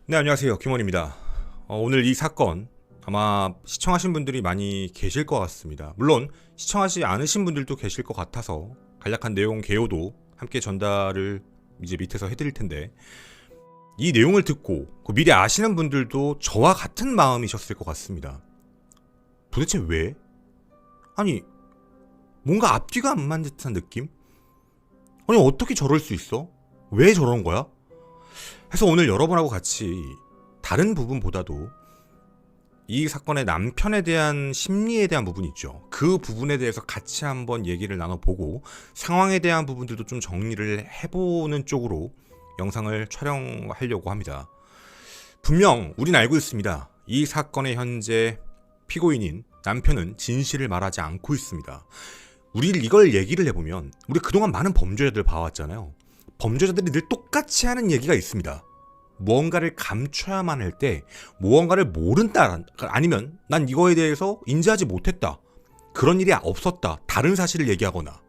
네, 안녕하세요. 김원입니다. 오늘 이 사건 아마 시청하신 분들이 많이 계실 것 같습니다. 물론 시청하지 않으신 분들도 계실 것 같아서 간략한 내용 개요도 함께 전달을 이제 밑에서 해드릴 텐데, 이 내용을 듣고 미리 아시는 분들도 저와 같은 마음이셨을 것 같습니다. 도대체 왜? 아니, 뭔가 앞뒤가 안 맞는 듯한 느낌? 아니, 어떻게 저럴 수 있어? 왜 저런 거야? 해서 오늘 여러분하고 같이 다른 부분보다도 이 사건의 남편에 대한 심리에 대한 부분이 있죠. 그 부분에 대해서 같이 한번 얘기를 나눠보고 상황에 대한 부분들도 좀 정리를 해보는 쪽으로 영상을 촬영하려고 합니다. 분명 우린 알고 있습니다. 이 사건의 현재 피고인인 남편은 진실을 말하지 않고 있습니다. 우리 이걸 얘기를 해보면 우리 그동안 많은 범죄자들 봐왔잖아요. 범죄자들이 늘 똑같이 하는 얘기가 있습니다. 무언가를 감춰야만 할 때 무언가를 모른다, 아니면 난 이거에 대해서 인지하지 못했다, 그런 일이 없었다, 다른 사실을 얘기하거나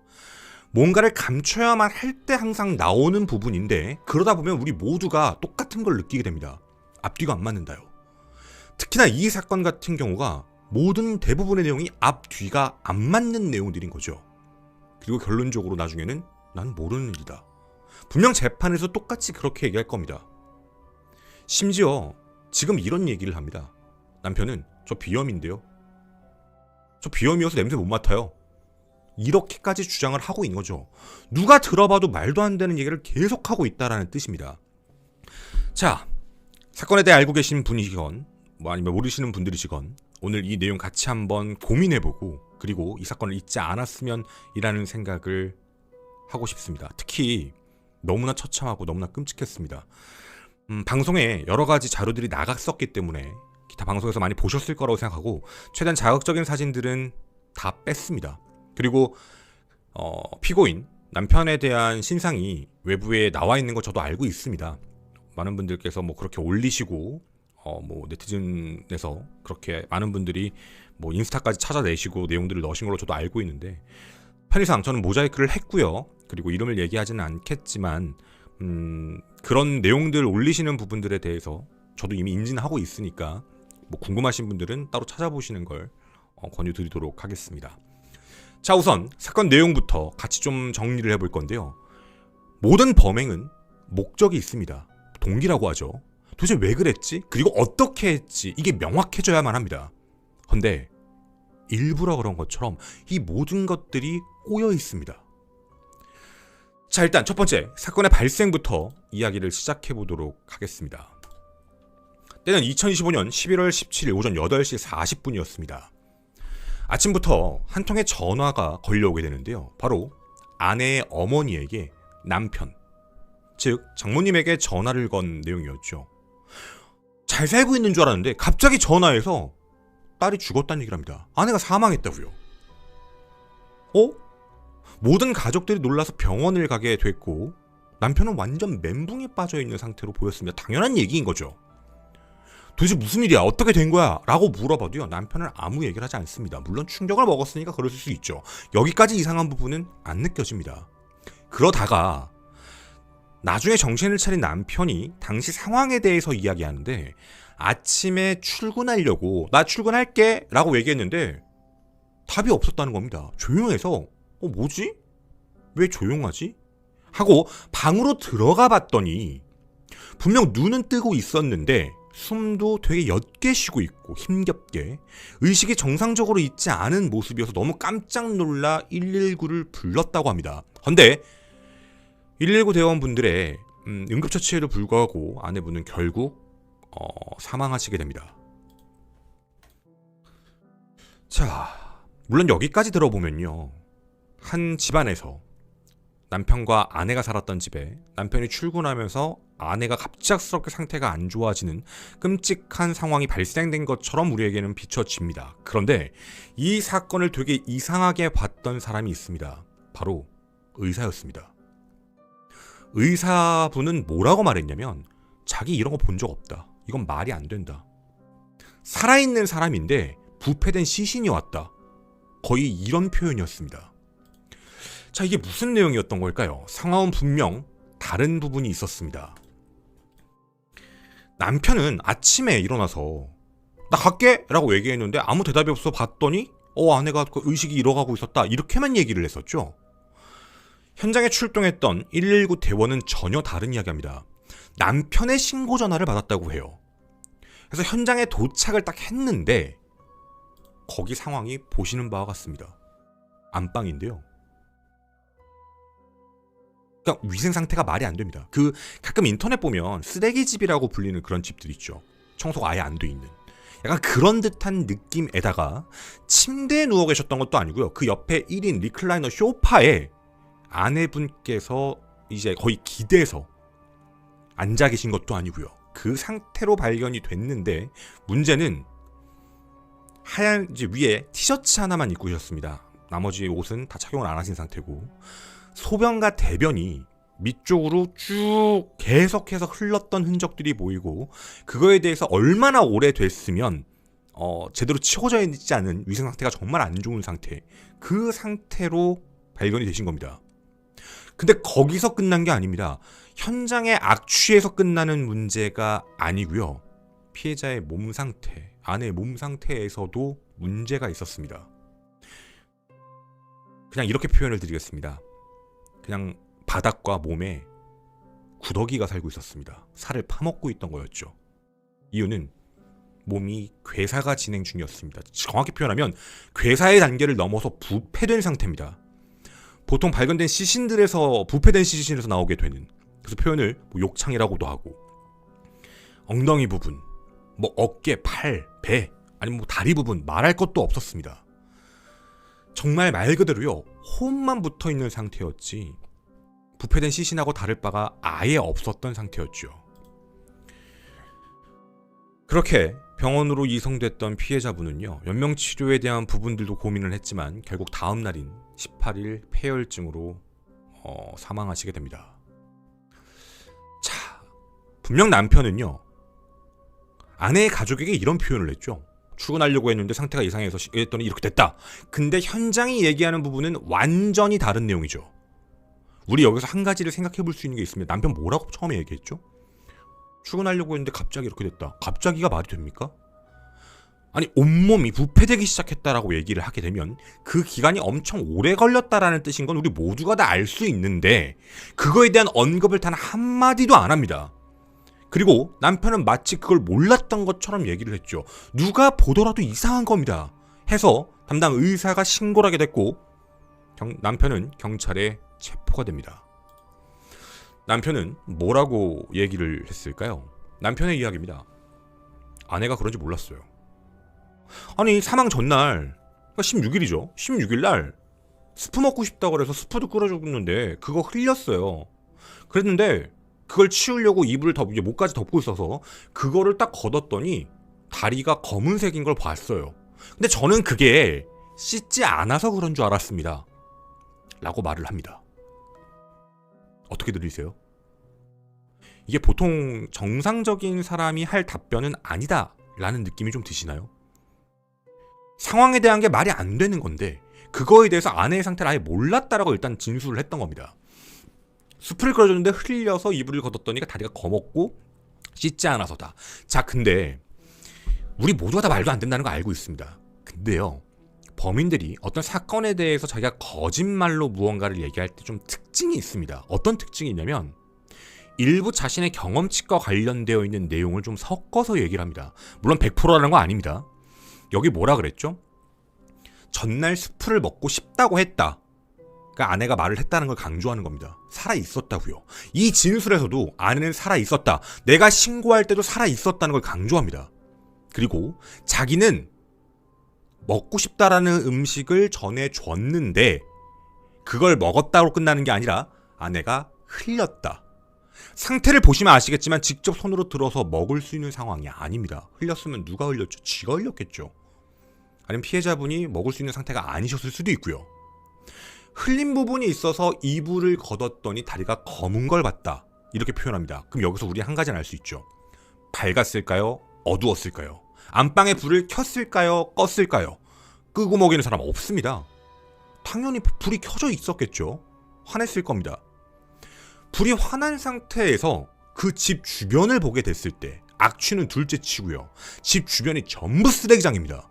뭔가를 감춰야만 할 때 항상 나오는 부분인데, 그러다 보면 우리 모두가 똑같은 걸 느끼게 됩니다. 앞뒤가 안 맞는다요. 특히나 이 사건 같은 경우가 모든 대부분의 내용이 앞뒤가 안 맞는 내용들인 거죠. 그리고 결론적으로 나중에는 난 모르는 일이다, 분명 재판에서 똑같이 그렇게 얘기할 겁니다. 심지어 지금 이런 얘기를 합니다. 남편은 저 비염인데요, 저 비염이어서 냄새 못 맡아요, 이렇게까지 주장을 하고 있는 거죠. 누가 들어봐도 말도 안 되는 얘기를 계속하고 있다라는 뜻입니다. 자, 사건에 대해 알고 계신 분이시건 아니면 모르시는 분들이시건 오늘 이 내용 같이 한번 고민해보고, 그리고 이 사건을 잊지 않았으면 이라는 생각을 하고 싶습니다. 특히 너무나 처참하고 너무나 끔찍했습니다. 방송에 여러 가지 자료들이 나갔었기 때문에 기타 방송에서 많이 보셨을 거라고 생각하고, 최대한 자극적인 사진들은 다 뺐습니다. 그리고 피고인 남편에 대한 신상이 외부에 나와 있는 거 저도 알고 있습니다. 많은 분들께서 뭐 그렇게 올리시고 뭐 네티즌에서 그렇게 많은 분들이 뭐 인스타까지 찾아내시고 내용들을 넣으신 걸로 저도 알고 있는데, 편의상 저는 모자이크를 했고요. 그리고 이름을 얘기하지는 않겠지만 그런 내용들 올리시는 부분들에 대해서 저도 이미 인지는 하고 있으니까 뭐 궁금하신 분들은 따로 찾아보시는 걸 권유드리도록 하겠습니다. 자, 우선 사건 내용부터 같이 좀 정리를 해볼 건데요. 모든 범행은 목적이 있습니다. 동기라고 하죠. 도대체 왜 그랬지? 그리고 어떻게 했지? 이게 명확해져야만 합니다. 근데 일부러 그런 것처럼 이 모든 것들이 꼬여 있습니다. 자, 일단 첫 번째 사건의 발생부터 이야기를 시작해 보도록 하겠습니다. 때는 2025년 11월 17일 오전 8시 40분이었습니다. 아침부터 한 통의 전화가 걸려오게 되는데요. 바로 아내의 어머니에게 남편, 즉 장모님에게 전화를 건 내용이었죠. 잘 살고 있는 줄 알았는데 갑자기 전화해서 딸이 죽었다는 얘기를 합니다. 아내가 사망했다고요. 모든 가족들이 놀라서 병원을 가게 됐고, 남편은 완전 멘붕에 빠져있는 상태로 보였습니다. 당연한 얘기인 거죠. 도대체 무슨 일이야? 어떻게 된 거야? 라고 물어봐도요, 남편은 아무 얘기를 하지 않습니다. 물론 충격을 먹었으니까 그럴 수 있죠. 여기까지 이상한 부분은 안 느껴집니다. 그러다가 나중에 정신을 차린 남편이 당시 상황에 대해서 이야기하는데, 아침에 출근하려고 나 출근할게 라고 얘기했는데 답이 없었다는 겁니다. 조용해서 뭐지? 왜 조용하지? 하고 방으로 들어가 봤더니 분명 눈은 뜨고 있었는데 숨도 되게 옅게 쉬고 있고 힘겹게 의식이 정상적으로 있지 않은 모습이어서 너무 깜짝 놀라 119를 불렀다고 합니다. 근데 119 대원분들의 응급처치에도 불구하고 아내분은 결국 사망하시게 됩니다. 자, 물론 여기까지 들어보면요, 한 집안에서 남편과 아내가 살았던 집에 남편이 출근하면서 아내가 갑작스럽게 상태가 안 좋아지는 끔찍한 상황이 발생된 것처럼 우리에게는 비춰집니다. 그런데 이 사건을 되게 이상하게 봤던 사람이 있습니다. 바로 의사였습니다. 의사분은 뭐라고 말했냐면, 자기 이런 거 본 적 없다, 이건 말이 안 된다, 살아있는 사람인데 부패된 시신이 왔다, 거의 이런 표현이었습니다. 자, 이게 무슨 내용이었던 걸까요? 상황은 분명 다른 부분이 있었습니다. 남편은 아침에 일어나서 나 갈게! 라고 얘기했는데 아무 대답이 없어 봤더니 아내가 그 의식이 잃어가고 있었다. 이렇게만 얘기를 했었죠. 현장에 출동했던 119 대원은 전혀 다른 이야기합니다. 남편의 신고 전화를 받았다고 해요. 그래서 현장에 도착을 딱 했는데 거기 상황이 보시는 바와 같습니다. 안방인데요. 그러니까 위생 상태가 말이 안 됩니다. 가끔 인터넷 보면 쓰레기집이라고 불리는 그런 집들 있죠. 청소가 아예 안 돼 있는. 약간 그런 듯한 느낌에다가 침대에 누워 계셨던 것도 아니고요. 그 옆에 1인 리클라이너 소파에 아내분께서 이제 거의 기대서 앉아 계신 것도 아니고요. 그 상태로 발견이 됐는데 문제는 하얀 이제 위에 티셔츠 하나만 입고 계셨습니다. 나머지 옷은 다 착용을 안 하신 상태고 소변과 대변이 밑쪽으로 쭉 계속해서 흘렀던 흔적들이 보이고 그거에 대해서 얼마나 오래됐으면 제대로 치워져 있지 않은 위생 상태가 정말 안 좋은 상태, 그 상태로 발견이 되신 겁니다. 근데 거기서 끝난 게 아닙니다. 현장의 악취에서 끝나는 문제가 아니고요. 피해자의 몸 상태, 아내의 몸 상태에서도 문제가 있었습니다. 그냥 이렇게 표현을 드리겠습니다. 그냥 바닥과 몸에 구더기가 살고 있었습니다. 살을 파먹고 있던 거였죠. 이유는 몸이 괴사가 진행 중이었습니다. 정확히 표현하면 괴사의 단계를 넘어서 부패된 상태입니다. 보통 발견된 시신들에서 부패된 시신에서 나오게 되는, 그래서 표현을 욕창이라고도 하고, 엉덩이 부분, 어깨, 팔, 배, 아니면 다리 부분 말할 것도 없었습니다. 정말 말 그대로요, 호흡만 붙어 있는 상태였지 부패된 시신하고 다를 바가 아예 없었던 상태였죠. 그렇게 병원으로 이송됐던 피해자분은요, 연명치료에 대한 부분들도 고민을 했지만 결국 다음 날인 18일 폐혈증으로 사망하시게 됩니다. 자, 분명 남편은요, 아내의 가족에게 이런 표현을 했죠. 출근하려고 했는데 상태가 이상해서 했더니 이렇게 됐다. 근데 현장이 얘기하는 부분은 완전히 다른 내용이죠. 우리 여기서 한 가지를 생각해 볼 수 있는 게 있습니다. 남편 뭐라고 처음에 얘기했죠? 출근하려고 했는데 갑자기 이렇게 됐다. 갑자기가 말이 됩니까? 아니, 온몸이 부패되기 시작했다라고 얘기를 하게 되면 그 기간이 엄청 오래 걸렸다라는 뜻인 건 우리 모두가 다 알 수 있는데 그거에 대한 언급을 단 한마디도 안 합니다. 그리고 남편은 마치 그걸 몰랐던 것처럼 얘기를 했죠. 누가 보더라도 이상한 겁니다. 해서 담당 의사가 신고를 하게 됐고 남편은 경찰에 체포가 됩니다. 남편은 뭐라고 얘기를 했을까요? 남편의 이야기입니다. 아내가 그런지 몰랐어요. 아니, 사망 전날, 그러니까 16일이죠. 16일날 스프 먹고 싶다고 그래서 스프도 끓여줬는데 그거 흘렸어요. 그랬는데 그걸 치우려고 이불을 목까지 덮고 있어서 그거를 딱 걷었더니 다리가 검은색인 걸 봤어요. 근데 저는 그게 씻지 않아서 그런 줄 알았습니다. 라고 말을 합니다. 어떻게 들리세요? 이게 보통 정상적인 사람이 할 답변은 아니다 라는 느낌이 좀 드시나요? 상황에 대한 게 말이 안 되는 건데 그거에 대해서 아내의 상태를 아예 몰랐다라고 일단 진술을 했던 겁니다. 수프를 끓여줬는데 흘려서 이불을 걷었더니 다리가 검었고 씻지 않아서다. 자, 근데 우리 모두가 다 말도 안 된다는 거 알고 있습니다. 근데요, 범인들이 어떤 사건에 대해서 자기가 거짓말로 무언가를 얘기할 때 좀 특징이 있습니다. 어떤 특징이 있냐면 일부 자신의 경험치과 관련되어 있는 내용을 좀 섞어서 얘기를 합니다. 물론 100%라는 거 아닙니다. 여기 뭐라 그랬죠? 전날 수프를 먹고 싶다고 했다. 그러니까 아내가 말을 했다는 걸 강조하는 겁니다. 살아있었다고요. 이 진술에서도 아내는 살아있었다. 내가 신고할 때도 살아있었다는 걸 강조합니다. 그리고 자기는 먹고 싶다라는 음식을 전해줬는데 그걸 먹었다고 끝나는 게 아니라 아내가 흘렸다. 상태를 보시면 아시겠지만 직접 손으로 들어서 먹을 수 있는 상황이 아닙니다. 흘렸으면 누가 흘렸죠? 지가 흘렸겠죠. 아니면 피해자분이 먹을 수 있는 상태가 아니셨을 수도 있고요. 흘린 부분이 있어서 이불을 걷었더니 다리가 검은 걸 봤다. 이렇게 표현합니다. 그럼 여기서 우리 한 가지는 알 수 있죠. 밝았을까요? 어두웠을까요? 안방에 불을 켰을까요? 껐을까요? 끄고 먹이는 사람 없습니다. 당연히 불이 켜져 있었겠죠. 화냈을 겁니다. 불이 화난 상태에서 그 집 주변을 보게 됐을 때 악취는 둘째치고요. 집 주변이 전부 쓰레기장입니다.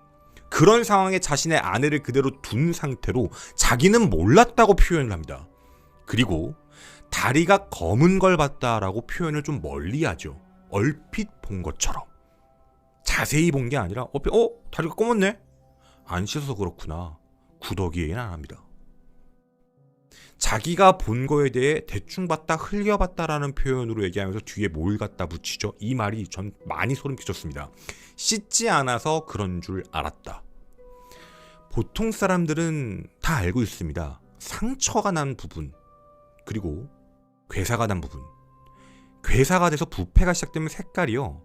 그런 상황에 자신의 아내를 그대로 둔 상태로 자기는 몰랐다고 표현을 합니다. 그리고 다리가 검은 걸 봤다라고 표현을 좀 멀리하죠. 얼핏 본 것처럼. 자세히 본 게 아니라 다리가 검었네? 안 씻어서 그렇구나. 구더기에는 안 합니다. 자기가 본 거에 대해 대충 봤다, 흘려봤다라는 표현으로 얘기하면서 뒤에 뭘 갖다 붙이죠. 이 말이 전 많이 소름 끼쳤습니다. 씻지 않아서 그런 줄 알았다. 보통 사람들은 다 알고 있습니다. 상처가 난 부분, 그리고 괴사가 난 부분. 괴사가 돼서 부패가 시작되면 색깔이요,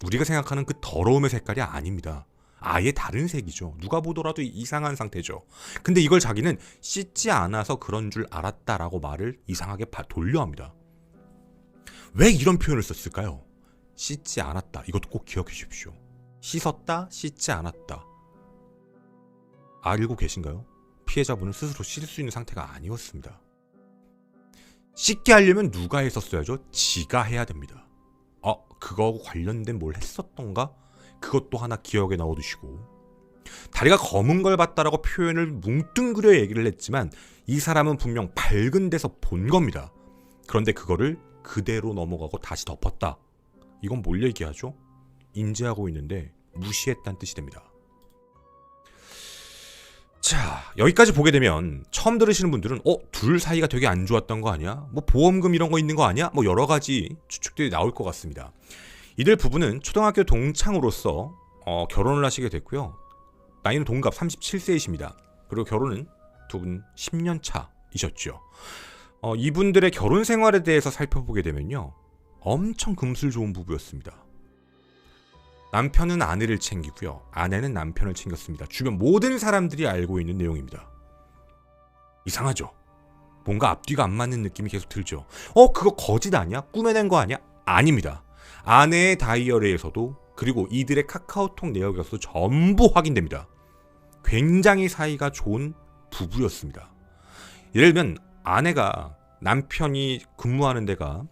우리가 생각하는 그 더러움의 색깔이 아닙니다. 아예 다른 색이죠. 누가 보더라도 이상한 상태죠. 근데 이걸 자기는 씻지 않아서 그런 줄 알았다라고 말을 이상하게 돌려합니다. 왜 이런 표현을 썼을까요? 씻지 않았다. 이것도 꼭 기억해 주십시오. 씻었다, 씻지 않았다. 알고 계신가요? 피해자분은 스스로 씻을 수 있는 상태가 아니었습니다. 씻게 하려면 누가 했었어야죠? 지가 해야 됩니다. 그거하고 관련된 뭘 했었던가? 그것도 하나 기억에 넣어두시고, 다리가 검은 걸 봤다라고 표현을 뭉뚱그려 얘기를 했지만 이 사람은 분명 밝은 데서 본 겁니다. 그런데 그거를 그대로 넘어가고 다시 덮었다. 이건 뭘 얘기하죠? 인지하고 있는데 무시했다는 뜻이 됩니다. 자, 여기까지 보게 되면 처음 들으시는 분들은 둘 사이가 되게 안 좋았던 거 아니야? 뭐 보험금 이런 거 있는 거 아니야? 뭐 여러 가지 추측들이 나올 것 같습니다. 이들 부부는 초등학교 동창으로서 결혼을 하시게 됐고요. 나이는 동갑 37세이십니다. 그리고 결혼은 두 분 10년 차이셨죠. 이분들의 결혼 생활에 대해서 살펴보게 되면요, 엄청 금슬 좋은 부부였습니다. 남편은 아내를 챙기고요, 아내는 남편을 챙겼습니다. 주변 모든 사람들이 알고 있는 내용입니다. 이상하죠? 뭔가 앞뒤가 안 맞는 느낌이 계속 들죠. 그거 거짓 아니야? 꾸며낸 거 아니야? 아닙니다. 아내의 다이어리에서도, 그리고 이들의 카카오톡 내역에서도 전부 확인됩니다. 굉장히 사이가 좋은 부부였습니다. 예를 들면 아내가, 남편이 근무하는 데가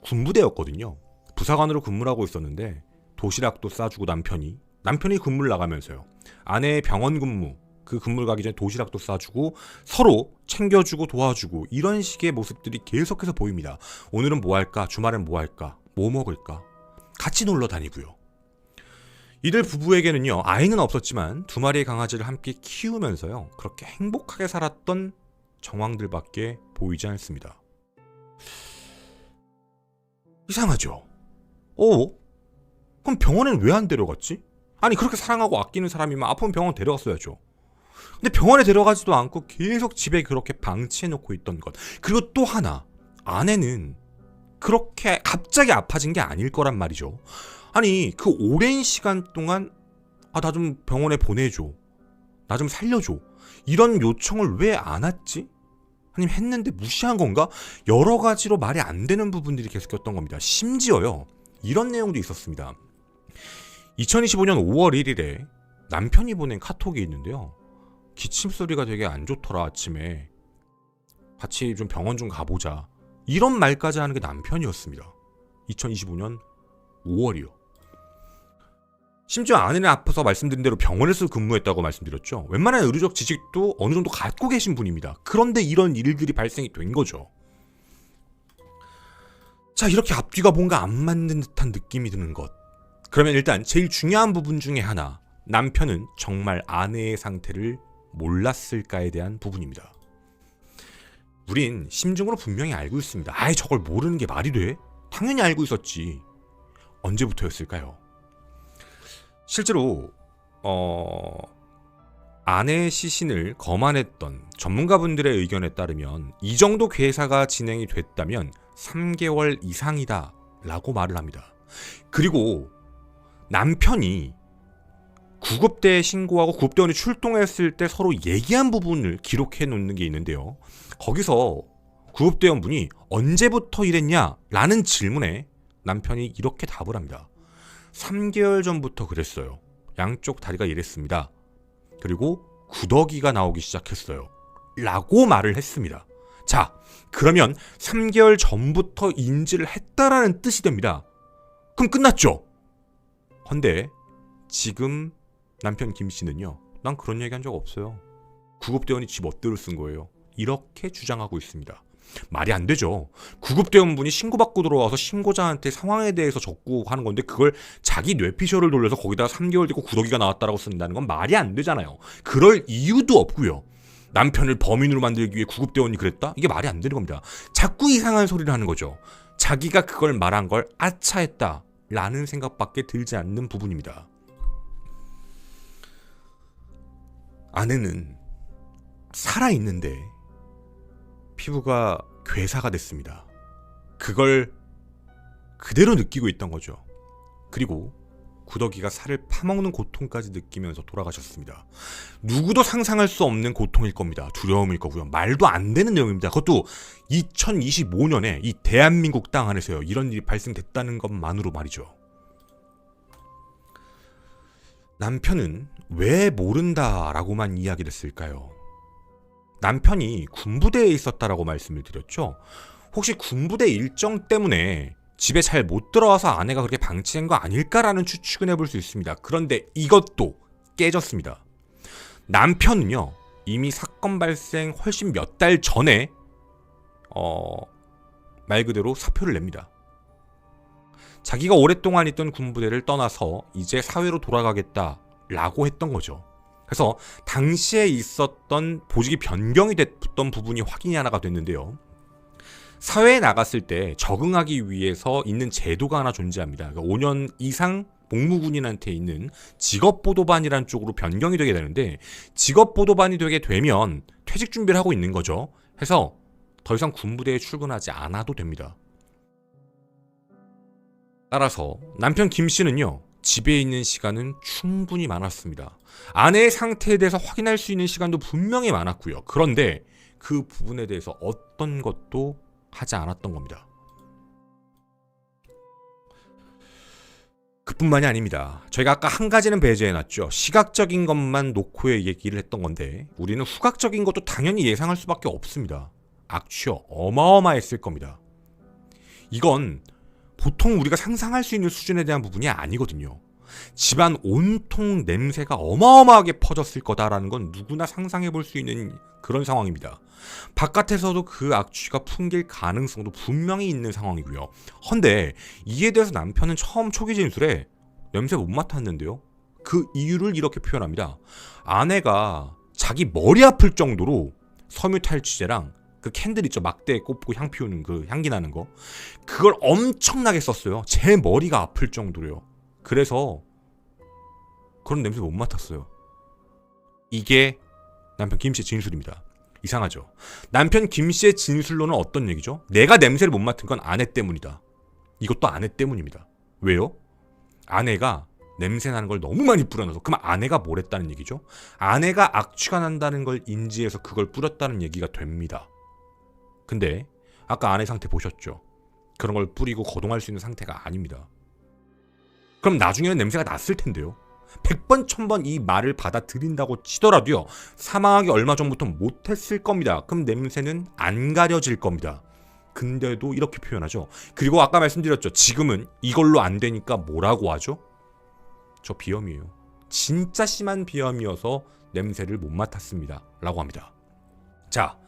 군부대였거든요. 부사관으로 근무를 하고 있었는데 도시락도 싸주고 남편이 근무를 나가면서요, 아내의 병원 근무, 그 근무를 가기 전에 도시락도 싸주고 서로 챙겨주고 도와주고, 이런 식의 모습들이 계속해서 보입니다. 오늘은 뭐 할까? 주말엔 뭐 할까? 뭐 먹을까? 같이 놀러 다니고요. 이들 부부에게는요, 아이는 없었지만 두 마리의 강아지를 함께 키우면서요, 그렇게 행복하게 살았던 정황들밖에 보이지 않습니다. 이상하죠? 그럼 병원에는 왜 안 데려갔지? 아니, 그렇게 사랑하고 아끼는 사람이면 아프면 병원 데려갔어야죠. 근데 병원에 데려가지도 않고 계속 집에 그렇게 방치해놓고 있던 것. 그리고 또 하나, 아내는 그렇게 갑자기 아파진 게 아닐 거란 말이죠. 아니, 그 오랜 시간 동안 나 좀 병원에 보내줘, 나 좀 살려줘, 이런 요청을 왜 안 했지? 아니면 했는데 무시한 건가? 여러 가지로 말이 안 되는 부분들이 계속했던 겁니다. 심지어요, 이런 내용도 있었습니다. 2025년 5월 1일에 남편이 보낸 카톡이 있는데요, 기침 소리가 되게 안 좋더라, 아침에 같이 좀 병원 좀 가보자, 이런 말까지 하는 게 남편이었습니다. 2025년 5월이요. 심지어 아내는 아파서 말씀드린 대로 병원에서 근무했다고 말씀드렸죠. 웬만한 의료적 지식도 어느 정도 갖고 계신 분입니다. 그런데 이런 일들이 발생이 된 거죠. 자, 이렇게 앞뒤가 뭔가 안 맞는 듯한 느낌이 드는 것. 그러면 일단 제일 중요한 부분 중에 하나, 남편은 정말 아내의 상태를 몰랐을까에 대한 부분입니다. 우린 심중으로 분명히 알고 있습니다. 저걸 모르는 게 말이 돼? 당연히 알고 있었지. 언제부터였을까요? 실제로 아내의 시신을 검안했던 전문가분들의 의견에 따르면 이 정도 괴사가 진행이 됐다면 3개월 이상이다 라고 말을 합니다. 그리고 남편이 구급대에 신고하고 구급대원이 출동했을 때 서로 얘기한 부분을 기록해 놓는 게 있는데요, 거기서 구급대원분이 언제부터 이랬냐 라는 질문에 남편이 이렇게 답을 합니다. 3개월 전부터 그랬어요. 양쪽 다리가 이랬습니다. 그리고 구더기가 나오기 시작했어요 라고 말을 했습니다. 자, 그러면 3개월 전부터 인지를 했다라는 뜻이 됩니다. 그럼 끝났죠. 헌데 지금 남편 김 씨는요, 난 그런 얘기 한 적 없어요. 구급대원이 지 멋대로 쓴 거예요. 이렇게 주장하고 있습니다. 말이 안 되죠. 구급대원분이 신고받고 들어와서 신고자한테 상황에 대해서 적고 하는 건데 그걸 자기 뇌피셜을 돌려서 거기다가 3개월 뒤고 구더기가 나왔다라고 쓴다는 건 말이 안 되잖아요. 그럴 이유도 없고요. 남편을 범인으로 만들기 위해 구급대원이 그랬다? 이게 말이 안 되는 겁니다. 자꾸 이상한 소리를 하는 거죠. 자기가 그걸 말한 걸 아차했다 라는 생각밖에 들지 않는 부분입니다. 아내는 살아있는데 피부가 괴사가 됐습니다. 그걸 그대로 느끼고 있던 거죠. 그리고 구더기가 살을 파먹는 고통까지 느끼면서 돌아가셨습니다. 누구도 상상할 수 없는 고통일 겁니다. 두려움일 거고요. 말도 안 되는 내용입니다. 그것도 2025년에 이 대한민국 땅 안에서요. 이런 일이 발생됐다는 것만으로 말이죠. 남편은 왜 모른다라고만 이야기를 했을까요? 남편이 군부대에 있었다라고 말씀을 드렸죠. 혹시 군부대 일정 때문에 집에 잘 못 들어와서 아내가 그렇게 방치한 거 아닐까라는 추측은 해볼 수 있습니다. 그런데 이것도 깨졌습니다. 남편은요, 이미 사건 발생 훨씬 몇 달 전에 말 그대로 사표를 냅니다. 자기가 오랫동안 있던 군부대를 떠나서 이제 사회로 돌아가겠다라고 했던 거죠. 그래서 당시에 있었던 보직이 변경이 됐던 부분이 확인이 하나가 됐는데요. 사회에 나갔을 때 적응하기 위해서 있는 제도가 하나 존재합니다. 그러니까 5년 이상 복무군인한테 있는 직업보도반이라는 쪽으로 변경이 되게 되는데, 직업보도반이 되게 되면 퇴직 준비를 하고 있는 거죠. 해서 더 이상 군부대에 출근하지 않아도 됩니다. 따라서 남편 김 씨는요, 집에 있는 시간은 충분히 많았습니다. 아내의 상태에 대해서 확인할 수 있는 시간도 분명히 많았고요. 그런데 그 부분에 대해서 어떤 것도 하지 않았던 겁니다. 그뿐만이 아닙니다. 저희가 아까 한 가지는 배제해놨죠. 시각적인 것만 놓고 얘기를 했던 건데, 우리는 후각적인 것도 당연히 예상할 수밖에 없습니다. 악취가 어마어마했을 겁니다. 이건 보통 우리가 상상할 수 있는 수준에 대한 부분이 아니거든요. 집안 온통 냄새가 어마어마하게 퍼졌을 거다라는 건 누구나 상상해 볼 수 있는 그런 상황입니다. 바깥에서도 그 악취가 풍길 가능성도 분명히 있는 상황이고요. 헌데 이에 대해서 남편은 처음 초기 진술에 냄새 못 맡았는데요. 그 이유를 이렇게 표현합니다. 아내가 자기 머리 아플 정도로 섬유 탈취제랑 그 캔들 있죠, 막대에 꼽고 향 피우는 그 향기 나는 거, 그걸 엄청나게 썼어요. 제 머리가 아플 정도로요. 그래서 그런 냄새 못 맡았어요. 이게 남편 김 씨의 진술입니다. 이상하죠? 남편 김 씨의 진술로는 어떤 얘기죠? 내가 냄새를 못 맡은 건 아내 때문이다. 이것도 아내 때문입니다. 왜요? 아내가 냄새 나는 걸 너무 많이 뿌려놔서. 그럼 아내가 뭘 했다는 얘기죠? 아내가 악취가 난다는 걸 인지해서 그걸 뿌렸다는 얘기가 됩니다. 근데 아까 아내 상태 보셨죠? 그런 걸 뿌리고 거동할 수 있는 상태가 아닙니다. 그럼 나중에는 냄새가 났을 텐데요. 100번 1000번 이 말을 받아들인다고 치더라도요, 사망하기 얼마 전부터 못했을 겁니다. 그럼 냄새는 안 가려질 겁니다. 근데도 이렇게 표현하죠. 그리고 아까 말씀드렸죠. 지금은 이걸로 안 되니까 뭐라고 하죠? 저 비염이에요. 진짜 심한 비염이어서 냄새를 못 맡았습니다. 라고 합니다. 자,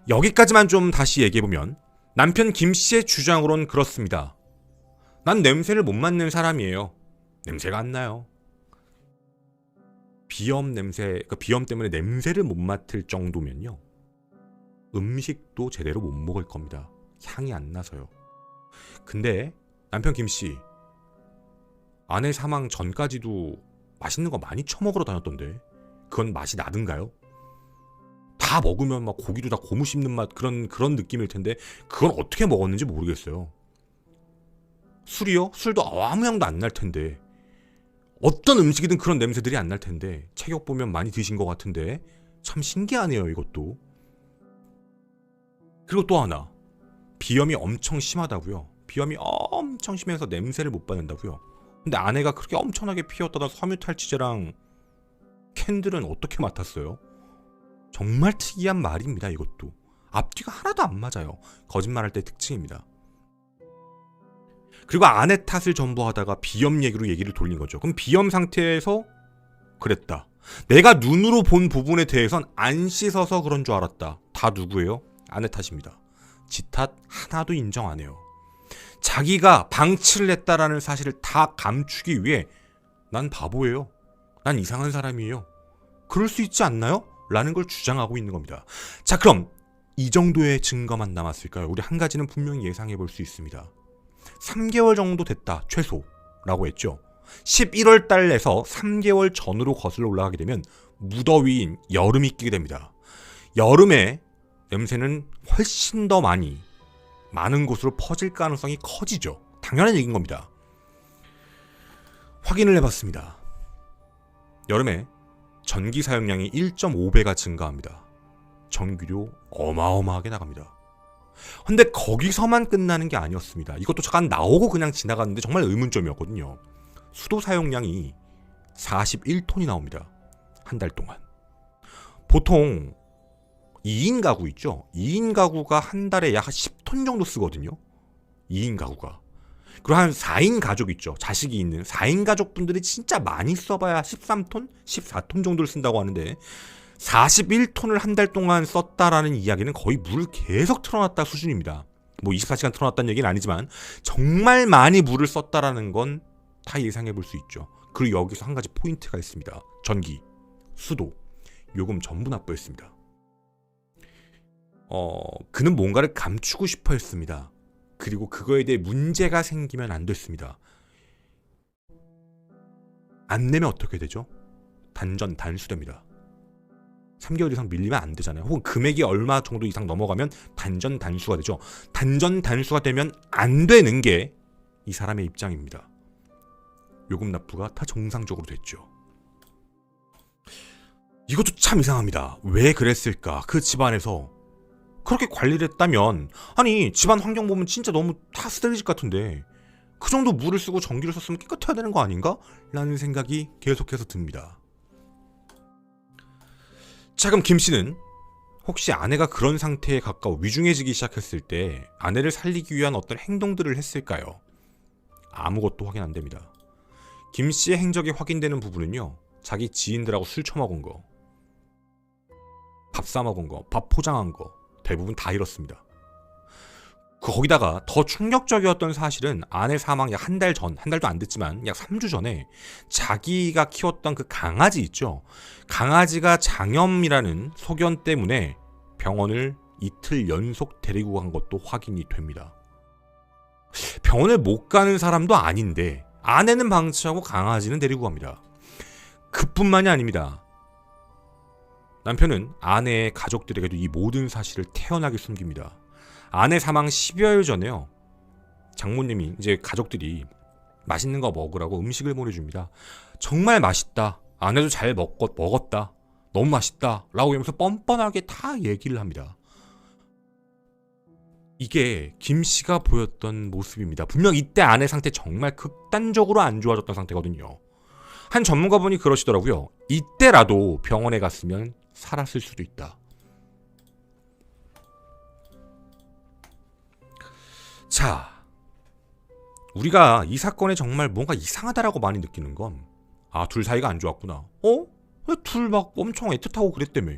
여기까지만 좀 다시 얘기해보면 남편 김 씨의 주장으론 그렇습니다. 난 냄새를 못 맡는 사람이에요. 냄새가 안 나요. 비염 때문에 냄새를 못 맡을 정도면요, 음식도 제대로 못 먹을 겁니다. 향이 안 나서요. 근데 남편 김 씨, 아내 사망 전까지도 맛있는 거 많이 처먹으러 다녔던데 그건 맛이 나든가요? 다 먹으면 막 고기도 다 고무 씹는 맛, 그런 느낌일 텐데 그건 어떻게 먹었는지 모르겠어요. 술이요? 술도 아무 향도 안 날 텐데, 어떤 음식이든 그런 냄새들이 안 날 텐데, 체격 보면 많이 드신 것 같은데 참 신기하네요, 이것도. 그리고 또 하나, 비염이 엄청 심하다고요. 비염이 엄청 심해서 냄새를 못 받는다고요. 근데 아내가 그렇게 엄청나게 피웠다던 섬유 탈취제랑 캔들은 어떻게 맡았어요? 정말 특이한 말입니다. 이것도 앞뒤가 하나도 안 맞아요. 거짓말할 때 특징입니다. 그리고 아내 탓을 전부 하다가 비염 얘기로 얘기를 돌린 거죠. 그럼 비염 상태에서 그랬다. 내가 눈으로 본 부분에 대해선 안 씻어서 그런 줄 알았다. 다 누구예요? 아내 탓입니다. 지 탓 하나도 인정 안 해요. 자기가 방치를 했다라는 사실을 다 감추기 위해 난 바보예요. 난 이상한 사람이에요. 그럴 수 있지 않나요? 라는 걸 주장하고 있는 겁니다. 자, 그럼 이 정도의 증거만 남았을까요? 우리 한 가지는 분명히 예상해 볼 수 있습니다. 3개월 정도 됐다. 최소라고 했죠. 11월 달에서 3개월 전으로 거슬러 올라가게 되면 무더위인 여름이 끼게 됩니다. 여름에 냄새는 훨씬 더 많은 곳으로 퍼질 가능성이 커지죠. 당연한 얘기인 겁니다. 확인을 해봤습니다. 여름에 전기 사용량이 1.5배가 증가합니다. 전기료 어마어마하게 나갑니다. 근데 거기서만 끝나는 게 아니었습니다. 이것도 잠깐 나오고 그냥 지나갔는데 정말 의문점이었거든요. 수도 사용량이 41톤이 나옵니다. 한 달 동안. 보통 2인 가구 있죠? 2인 가구가 한 달에 약 10톤 정도 쓰거든요. 2인 가구가. 그리고 한 4인 가족 있죠. 자식이 있는 4인 가족분들이 진짜 많이 써봐야 13톤? 14톤 정도를 쓴다고 하는데 41톤을 한 달 동안 썼다라는 이야기는 거의 물을 계속 틀어놨다 수준입니다. 뭐 24시간 틀어놨다는 얘기는 아니지만 정말 많이 물을 썼다라는 건 다 예상해 볼 수 있죠. 그리고 여기서 한 가지 포인트가 있습니다. 전기, 수도, 요금 전부 납부했습니다. 그는 뭔가를 감추고 싶어 했습니다. 그리고 그거에 대해 문제가 생기면 안 됐습니다. 안 내면 어떻게 되죠? 단전 단수됩니다. 3개월 이상 밀리면 안 되잖아요. 혹은 금액이 얼마 정도 이상 넘어가면 단전 단수가 되죠. 단전 단수가 되면 안 되는 게 이 사람의 입장입니다. 요금 납부가 다 정상적으로 됐죠. 이것도 참 이상합니다. 왜 그랬을까? 그 집안에서 그렇게 관리를 했다면, 아니 집안 환경 보면 진짜 너무 다 쓰레기집 같은데 그 정도 물을 쓰고 전기를 썼으면 깨끗해야 되는 거 아닌가? 라는 생각이 계속해서 듭니다. 자, 그럼 김씨는 혹시 아내가 그런 상태에 가까워 위중해지기 시작했을 때 아내를 살리기 위한 어떤 행동들을 했을까요? 아무것도 확인 안 됩니다. 김씨의 행적이 확인되는 부분은요, 자기 지인들하고 술 처먹은 거, 밥 싸먹은 거, 밥 포장한 거 대부분 다 잃었습니다. 거기다가 더 충격적이었던 사실은 아내 사망 약 한 달 전, 한 달도 안 됐지만 약 3주 전에 자기가 키웠던 그 강아지 있죠. 강아지가 장염이라는 소견 때문에 병원을 이틀 연속 데리고 간 것도 확인이 됩니다. 병원을 못 가는 사람도 아닌데 아내는 방치하고 강아지는 데리고 갑니다. 그뿐만이 아닙니다. 남편은 아내의 가족들에게도 이 모든 사실을 태연하게 숨깁니다. 아내 사망 10여일 전에요, 장모님이 이제 가족들이 맛있는 거 먹으라고 음식을 보내줍니다. 정말 맛있다, 아내도 잘 먹었다, 너무 맛있다 라고 하면서 뻔뻔하게 다 얘기를 합니다. 이게 김씨가 보였던 모습입니다. 분명 이때 아내 상태 정말 극단적으로 안 좋아졌던 상태거든요. 한 전문가분이 그러시더라고요. 이때라도 병원에 갔으면 살았을 수도 있다. 자, 우리가 이 사건에 정말 뭔가 이상하다라고 많이 느끼는 건, 둘 사이가 안 좋았구나. 왜 둘 막 엄청 애틋하고 그랬다며.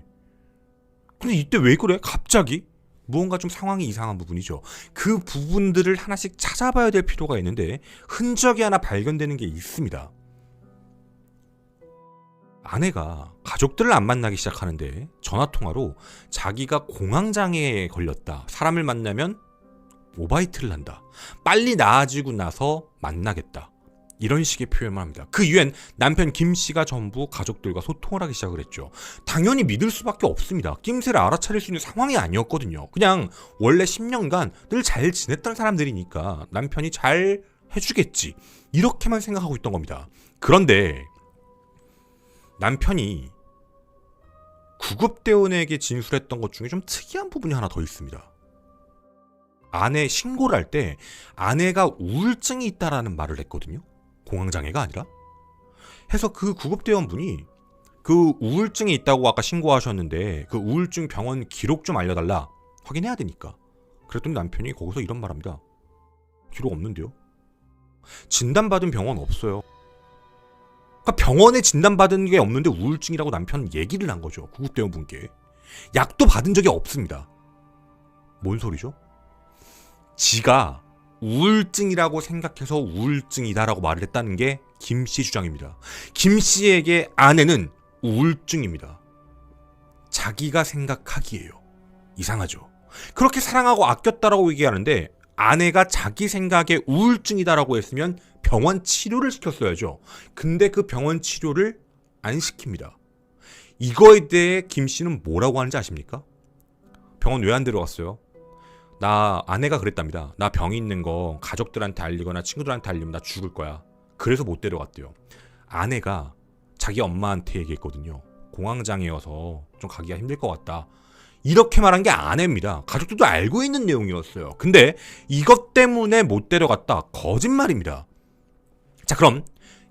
근데 이때 왜 그래? 갑자기? 무언가 좀 상황이 이상한 부분이죠. 그 부분들을 하나씩 찾아봐야 될 필요가 있는데 흔적이 하나 발견되는 게 있습니다. 아내가 가족들을 안 만나기 시작하는데 전화통화로 자기가 공황장애에 걸렸다, 사람을 만나면 오바이트를 한다, 빨리 나아지고 나서 만나겠다, 이런 식의 표현을 합니다. 그 이후엔 남편 김씨가 전부 가족들과 소통을 하기 시작을 했죠. 당연히 믿을 수밖에 없습니다. 낌새를 알아차릴 수 있는 상황이 아니었거든요. 그냥 원래 10년간 늘 잘 지냈던 사람들이니까 남편이 잘 해주겠지, 이렇게만 생각하고 있던 겁니다. 그런데 남편이 구급대원에게 진술했던 것 중에 좀 특이한 부분이 하나 더 있습니다. 아내 신고를 할 때 아내가 우울증이 있다라는 말을 했거든요. 공황장애가 아니라. 해서 그 구급대원분이 그 우울증이 있다고 아까 신고하셨는데 그 우울증 병원 기록 좀 알려달라, 확인해야 되니까. 그랬더니 남편이 거기서 이런 말합니다. 기록 없는데요? 진단받은 병원 없어요. 그러니까 병원에 진단받은 게 없는데 우울증이라고 남편은 얘기를 한 거죠. 구급대원분께. 약도 받은 적이 없습니다. 뭔 소리죠? 지가 우울증이라고 생각해서 우울증이다라고 말을 했다는 게 김 씨 주장입니다. 김 씨에게 아내는 우울증입니다. 자기가 생각하기에요. 이상하죠. 그렇게 사랑하고 아꼈다라고 얘기하는데 아내가 자기 생각에 우울증이다라고 했으면 병원 치료를 시켰어야죠. 근데 그 병원 치료를 안 시킵니다. 이거에 대해 김 씨는 뭐라고 하는지 아십니까? 병원 왜 안 데려갔어요? 나 아내가 그랬답니다. 나 병 있는 거 가족들한테 알리거나 친구들한테 알리면 나 죽을 거야. 그래서 못 데려갔대요. 아내가 자기 엄마한테 얘기했거든요. 공황장애여서 좀 가기가 힘들 것 같다. 이렇게 말한 게 아내입니다. 가족들도 알고 있는 내용이었어요. 근데 이것 때문에 못 데려갔다. 거짓말입니다. 자, 그럼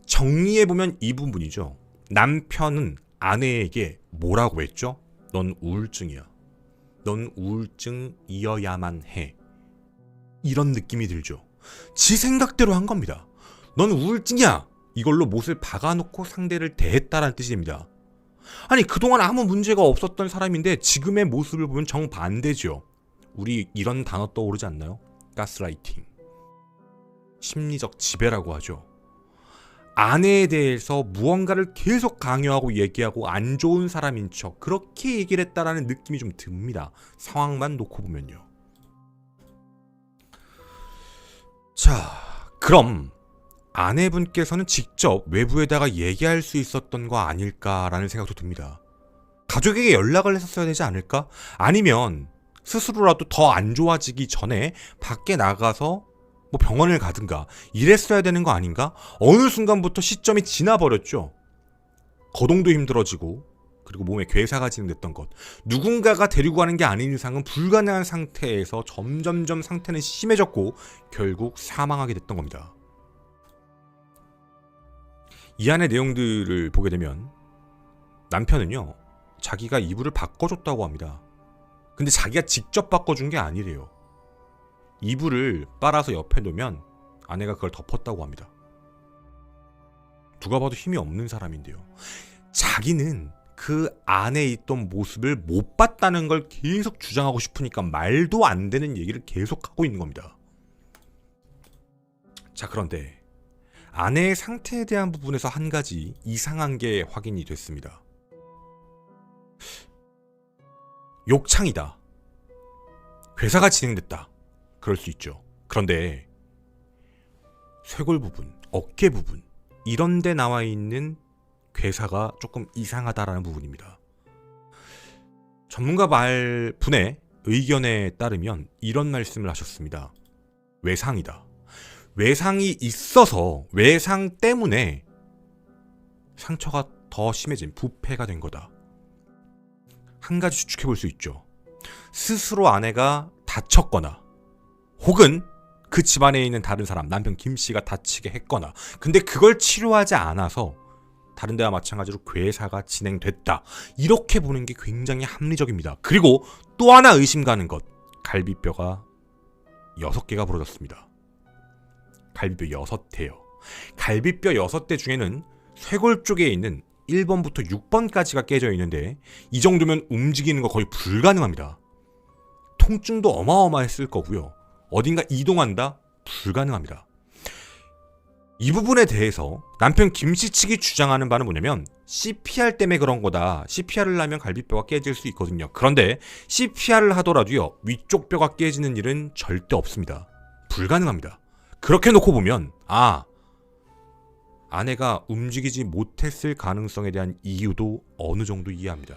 정리해보면 이 부분이죠. 남편은 아내에게 뭐라고 했죠? 넌 우울증이야. 넌 우울증이어야만 해. 이런 느낌이 들죠. 지 생각대로 한 겁니다. 넌 우울증이야. 이걸로 못을 박아놓고 상대를 대했다라는 뜻입니다. 아니, 그동안 아무 문제가 없었던 사람인데 지금의 모습을 보면 정반대죠. 우리 이런 단어 떠오르지 않나요? 가스라이팅. 심리적 지배라고 하죠. 아내에 대해서 무언가를 계속 강요하고 얘기하고 안 좋은 사람인 척 그렇게 얘기를 했다라는 느낌이 좀 듭니다. 상황만 놓고 보면요. 자, 그럼 아내분께서는 직접 외부에다가 얘기할 수 있었던 거 아닐까라는 생각도 듭니다. 가족에게 연락을 했었어야 되지 않을까? 아니면 스스로라도 더 안 좋아지기 전에 밖에 나가서 뭐 병원을 가든가 이랬어야 되는 거 아닌가? 어느 순간부터 시점이 지나버렸죠. 거동도 힘들어지고 그리고 몸에 괴사가 진행됐던 것. 누군가가 데리고 가는 게 아닌 이상은 불가능한 상태에서 점점점 상태는 심해졌고 결국 사망하게 됐던 겁니다. 이 안의 내용들을 보게 되면 남편은요, 자기가 이불을 바꿔줬다고 합니다. 근데 자기가 직접 바꿔준 게 아니래요. 이불을 빨아서 옆에 놓으면 아내가 그걸 덮었다고 합니다. 누가 봐도 힘이 없는 사람인데요. 자기는 그 안에 있던 모습을 못 봤다는 걸 계속 주장하고 싶으니까 말도 안 되는 얘기를 계속하고 있는 겁니다. 자, 그런데 아내의 상태에 대한 부분에서 한 가지 이상한 게 확인이 됐습니다. 욕창이다. 괴사가 진행됐다. 그럴 수 있죠. 그런데 쇄골 부분, 어깨 부분 이런 데 나와 있는 괴사가 조금 이상하다라는 부분입니다. 전문가 분의 의견에 따르면 이런 말씀을 하셨습니다. 외상이다. 외상이 있어서 외상 때문에 상처가 더 심해진 부패가 된 거다. 한 가지 추측해 볼 수 있죠. 스스로 아내가 다쳤거나 혹은 그 집안에 있는 다른 사람, 남편 김 씨가 다치게 했거나 근데 그걸 치료하지 않아서 다른 데와 마찬가지로 괴사가 진행됐다. 이렇게 보는 게 굉장히 합리적입니다. 그리고 또 하나 의심 가는 것. 갈비뼈가 6개가 부러졌습니다. 갈비뼈 6대요. 갈비뼈 6대 중에는 쇄골 쪽에 있는 1번부터 6번까지가 깨져 있는데 이 정도면 움직이는 거 거의 불가능합니다. 통증도 어마어마했을 거고요. 어딘가 이동한다? 불가능합니다. 이 부분에 대해서 남편 김씨 측이 주장하는 바는 뭐냐면 CPR 때문에 그런 거다. CPR을 하면 갈비뼈가 깨질 수 있거든요. 그런데 CPR을 하더라도요. 위쪽 뼈가 깨지는 일은 절대 없습니다. 불가능합니다. 그렇게 놓고 보면 아내가 움직이지 못했을 가능성에 대한 이유도 어느 정도 이해합니다.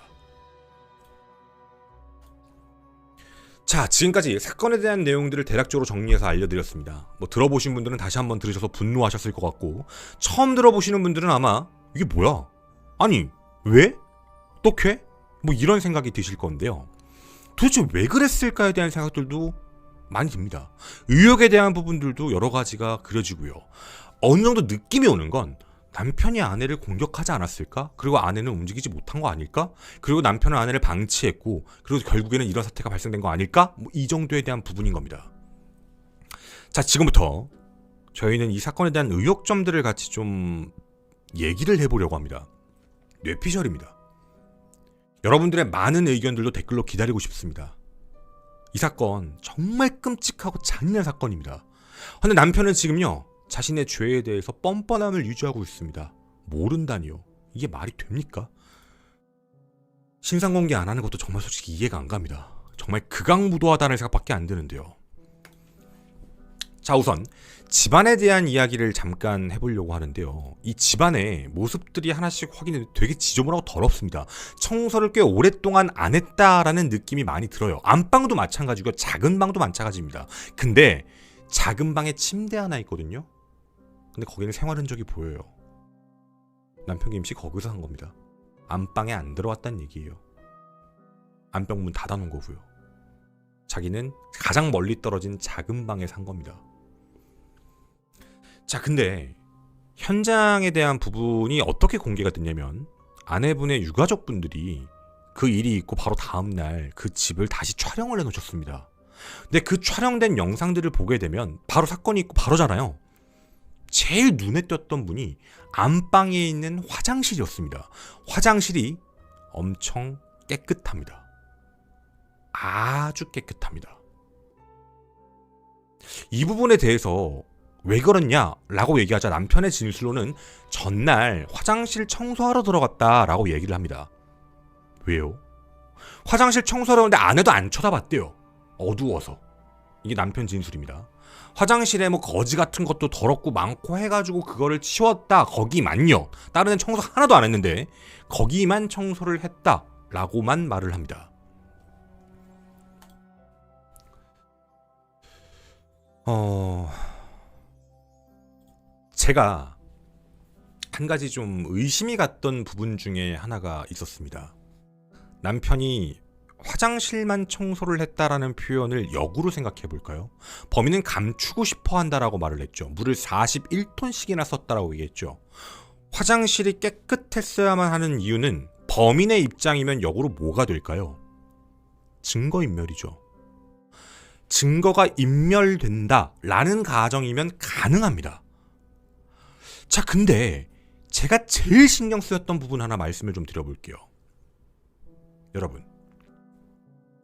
자, 지금까지 사건에 대한 내용들을 대략적으로 정리해서 알려드렸습니다. 뭐 들어보신 분들은 다시 한번 들으셔서 분노하셨을 것 같고 처음 들어보시는 분들은 아마 이게 뭐야? 아니 왜? 어떻게? 뭐 이런 생각이 드실 건데요. 도대체 왜 그랬을까에 대한 생각들도 많이 듭니다. 의혹에 대한 부분들도 여러 가지가 그려지고요. 어느 정도 느낌이 오는 건 남편이 아내를 공격하지 않았을까? 그리고 아내는 움직이지 못한 거 아닐까? 그리고 남편은 아내를 방치했고 그리고 결국에는 이런 사태가 발생된 거 아닐까? 뭐 이 정도에 대한 부분인 겁니다. 자, 지금부터 저희는 이 사건에 대한 의혹점들을 같이 좀 얘기를 해보려고 합니다. 뇌피셜입니다. 여러분들의 많은 의견들도 댓글로 기다리고 싶습니다. 이 사건 정말 끔찍하고 잔인한 사건입니다. 근데 남편은 지금요, 자신의 죄에 대해서 뻔뻔함을 유지하고 있습니다. 모른다니요. 이게 말이 됩니까? 신상 공개 안 하는 것도 정말 솔직히 이해가 안 갑니다. 정말 극악무도하다는 생각밖에 안 드는데요. 자, 우선 집안에 대한 이야기를 잠깐 해보려고 하는데요. 이 집안의 모습들이 하나씩 확인해도 되게 지저분하고 더럽습니다. 청소를 꽤 오랫동안 안 했다라는 느낌이 많이 들어요. 안방도 마찬가지고 작은 방도 마찬가지입니다. 근데 작은 방에 침대 하나 있거든요. 근데 거기는 생활 흔적이 보여요. 남편 김씨 거기서 산 겁니다. 안방에 안 들어왔다는 얘기예요. 안방 문 닫아놓은 거고요. 자기는 가장 멀리 떨어진 작은 방에 산 겁니다. 자, 근데 현장에 대한 부분이 어떻게 공개가 됐냐면 아내분의 유가족분들이 그 일이 있고 바로 다음날 그 집을 다시 촬영을 해놓으셨습니다. 근데 그 촬영된 영상들을 보게 되면 바로 사건이 있고 바로잖아요. 제일 눈에 띄었던 분이 안방에 있는 화장실이었습니다. 화장실이 엄청 깨끗합니다. 아주 깨끗합니다. 이 부분에 대해서 왜 그렇냐라고 얘기하자 남편의 진술로는 전날 화장실 청소하러 들어갔다라고 얘기를 합니다. 왜요? 화장실 청소하러 오는데 아내도 안 쳐다봤대요. 어두워서. 이게 남편 진술입니다. 화장실에 뭐 거지 같은 것도 더럽고 많고 해가지고 그거를 치웠다. 거기만요. 다른 데는 청소 하나도 안 했는데 거기만 청소를 했다라고만 말을 합니다. 제가 한 가지 좀 의심이 갔던 부분 중에 하나가 있었습니다. 남편이 화장실만 청소를 했다라는 표현을 역으로 생각해 볼까요? 범인은 감추고 싶어 한다라고 말을 했죠. 물을 41톤씩이나 썼다라고 얘기했죠. 화장실이 깨끗했어야만 하는 이유는 범인의 입장이면 역으로 뭐가 될까요? 증거인멸이죠. 증거가 인멸된다라는 가정이면 가능합니다. 자, 근데 제가 제일 신경 쓰였던 부분 하나 말씀을 좀 드려볼게요. 여러분,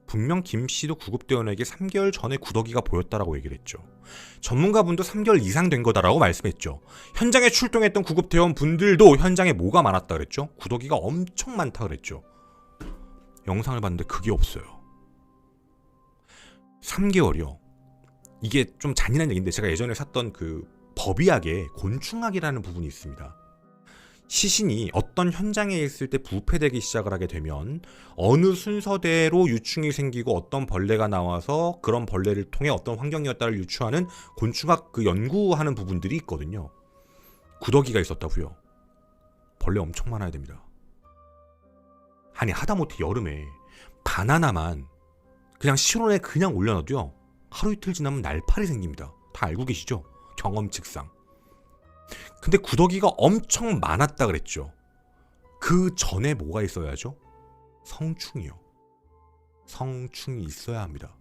분명 김씨도 구급대원에게 3개월 전에 구더기가 보였다라고 얘기를 했죠. 전문가분도 3개월 이상 된 거다라고 말씀했죠. 현장에 출동했던 구급대원 분들도 현장에 뭐가 많았다 그랬죠? 구더기가 엄청 많다 그랬죠. 영상을 봤는데 그게 없어요. 3개월이요. 이게 좀 잔인한 얘기인데 제가 예전에 샀던 그 법의학에 곤충학이라는 부분이 있습니다. 시신이 어떤 현장에 있을 때 부패되기 시작을 하게 되면 어느 순서대로 유충이 생기고 어떤 벌레가 나와서 그런 벌레를 통해 어떤 환경이었다를 유추하는 곤충학 그 연구하는 부분들이 있거든요. 구더기가 있었다고요. 벌레 엄청 많아야 됩니다. 아니 하다못해 여름에 바나나만 그냥 실온에 그냥 올려놔도요. 하루 이틀 지나면 날파리 생깁니다. 다 알고 계시죠? 경험칙상. 근데 구더기가 엄청 많았다 그랬죠. 그 전에 뭐가 있어야죠? 성충이요. 성충이 있어야 합니다.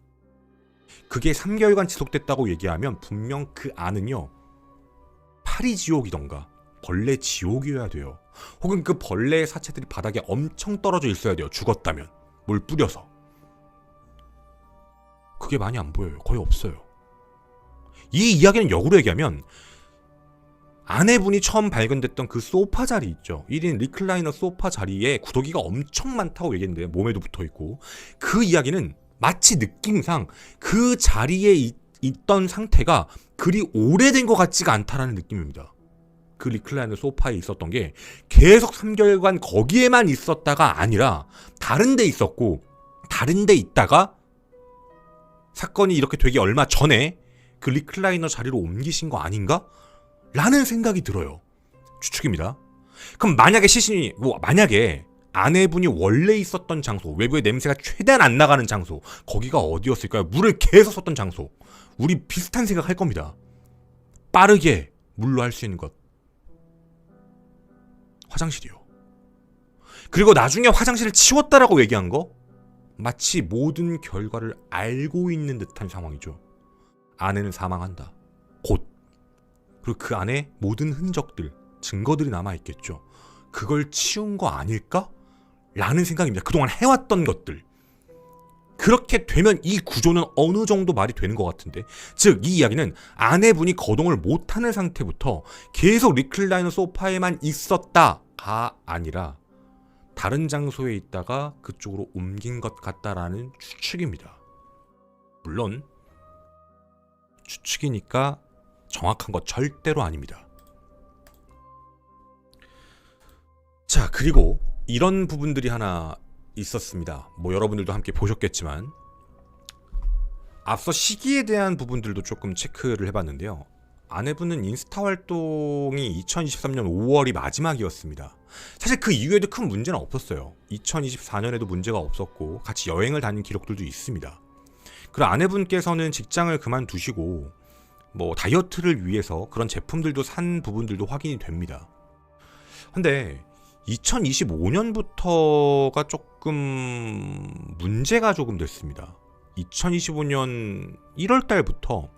그게 3개월간 지속됐다고 얘기하면 분명 그 안은요. 파리 지옥이던가 벌레 지옥이어야 돼요. 혹은 그 벌레의 사체들이 바닥에 엄청 떨어져 있어야 돼요. 죽었다면. 뭘 뿌려서. 그게 많이 안 보여요. 거의 없어요. 이 이야기는 역으로 얘기하면 아내분이 처음 발견됐던 그 소파 자리 있죠. 1인 리클라이너 소파 자리에 구더기가 엄청 많다고 얘기했는데 몸에도 붙어있고 그 이야기는 마치 느낌상 그 자리에 있던 상태가 그리 오래된 것 같지가 않다라는 느낌입니다. 그 리클라이너 소파에 있었던 게 계속 3개월간 거기에만 있었다가 아니라 다른 데 있었고 다른 데 있다가 사건이 이렇게 되기 얼마 전에 그 리클라이너 자리로 옮기신 거 아닌가? 라는 생각이 들어요. 추측입니다. 그럼 만약에 시신이 만약에 아내분이 원래 있었던 장소, 외부의 냄새가 최대한 안 나가는 장소, 거기가 어디였을까요? 물을 계속 썼던 장소. 우리 비슷한 생각 할 겁니다. 빠르게 물로 할 수 있는 것. 화장실이요. 그리고 나중에 화장실을 치웠다라고 얘기한 거 마치 모든 결과를 알고 있는 듯한 상황이죠. 아내는 사망한다. 곧. 그리고 그 안에 모든 흔적들, 증거들이 남아있겠죠. 그걸 치운 거 아닐까? 라는 생각입니다. 그동안 해왔던 것들. 그렇게 되면 이 구조는 어느 정도 말이 되는 것 같은데, 즉 이 이야기는 아내분이 거동을 못하는 상태부터 계속 리클라이너 소파에만 있었다가 아니라 다른 장소에 있다가 그쪽으로 옮긴 것 같다라는 추측입니다. 물론 추측이니까 정확한 거 절대로 아닙니다. 자, 그리고 이런 부분들이 하나 있었습니다. 뭐 여러분들도 함께 보셨겠지만 앞서 시기에 대한 부분들도 조금 체크를 해봤는데요. 아내분은 인스타 활동이 2023년 5월이 마지막이었습니다. 사실 그 이후에도 큰 문제는 없었어요. 2024년에도 문제가 없었고 같이 여행을 다닌 기록들도 있습니다. 그리고 아내분께서는 직장을 그만두시고 뭐 다이어트를 위해서 그런 제품들도 산 부분들도 확인이 됩니다. 근데 2025년부터가 조금 문제가 조금 됐습니다. 2025년 1월 달부터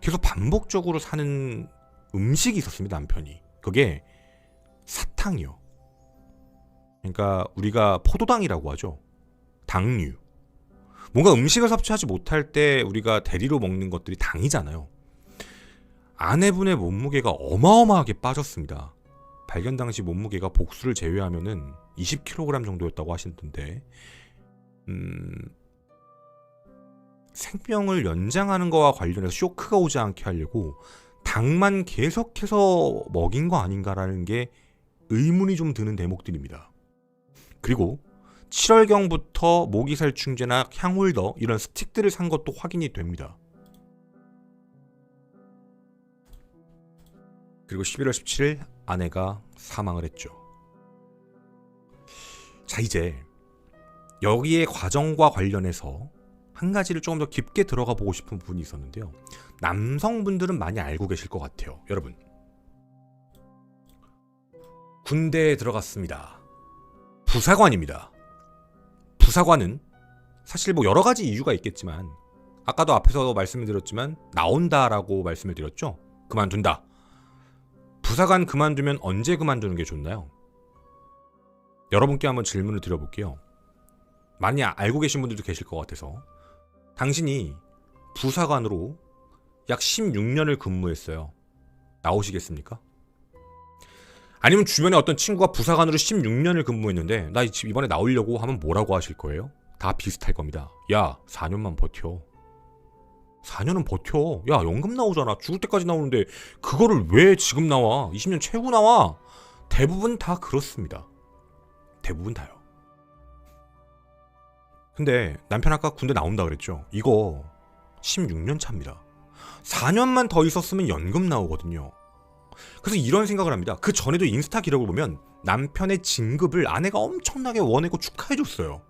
계속 반복적으로 사는 음식이 있었습니다, 남편이. 그게 사탕이요. 그러니까 우리가 포도당이라고 하죠. 당류. 뭔가 음식을 섭취하지 못할 때 우리가 대리로 먹는 것들이 당이잖아요. 아내분의 몸무게가 어마어마하게 빠졌습니다. 발견 당시 몸무게가 복수를 제외하면은 20kg 정도였다고 하시던데, 생명을 연장하는 거와 관련해서 쇼크가 오지 않게 하려고 당만 계속해서 먹인 거 아닌가라는 게 의문이 좀 드는 대목들입니다. 그리고 7월경부터 모기살충제나 향홀더 이런 스틱들을 산 것도 확인이 됩니다. 그리고 11월 17일 아내가 사망을 했죠. 자, 이제 여기에 과정과 관련해서 한 가지를 조금 더 깊게 들어가 보고 싶은 부분이 있었는데요. 남성분들은 많이 알고 계실 것 같아요. 여러분, 군대에 들어갔습니다. 부사관입니다. 부사관은 사실 뭐 여러 가지 이유가 있겠지만 아까도 앞에서 말씀을 드렸지만 나온다라고 말씀을 드렸죠. 그만둔다. 부사관 그만두면 언제 그만두는 게 좋나요? 여러분께 한번 질문을 드려볼게요. 많이 알고 계신 분들도 계실 것 같아서. 당신이 부사관으로 약 16년을 근무했어요. 나오시겠습니까? 아니면 주변에 어떤 친구가 부사관으로 16년을 근무했는데 나 이번에 나오려고 하면 뭐라고 하실 거예요? 다 비슷할 겁니다. 야, 4년만 버텨. 4년은 버텨. 야, 연금 나오잖아. 죽을 때까지 나오는데 그거를 왜 지금 나와? 20년 최고 나와. 대부분 다 그렇습니다. 대부분 다요. 근데 남편 아까 군대 나온다 그랬죠. 이거 16년 차입니다. 4년만 더 있었으면 연금 나오거든요. 그래서 이런 생각을 합니다. 그 전에도 인스타 기록을 보면 남편의 진급을 아내가 엄청나게 원하고 축하해줬어요.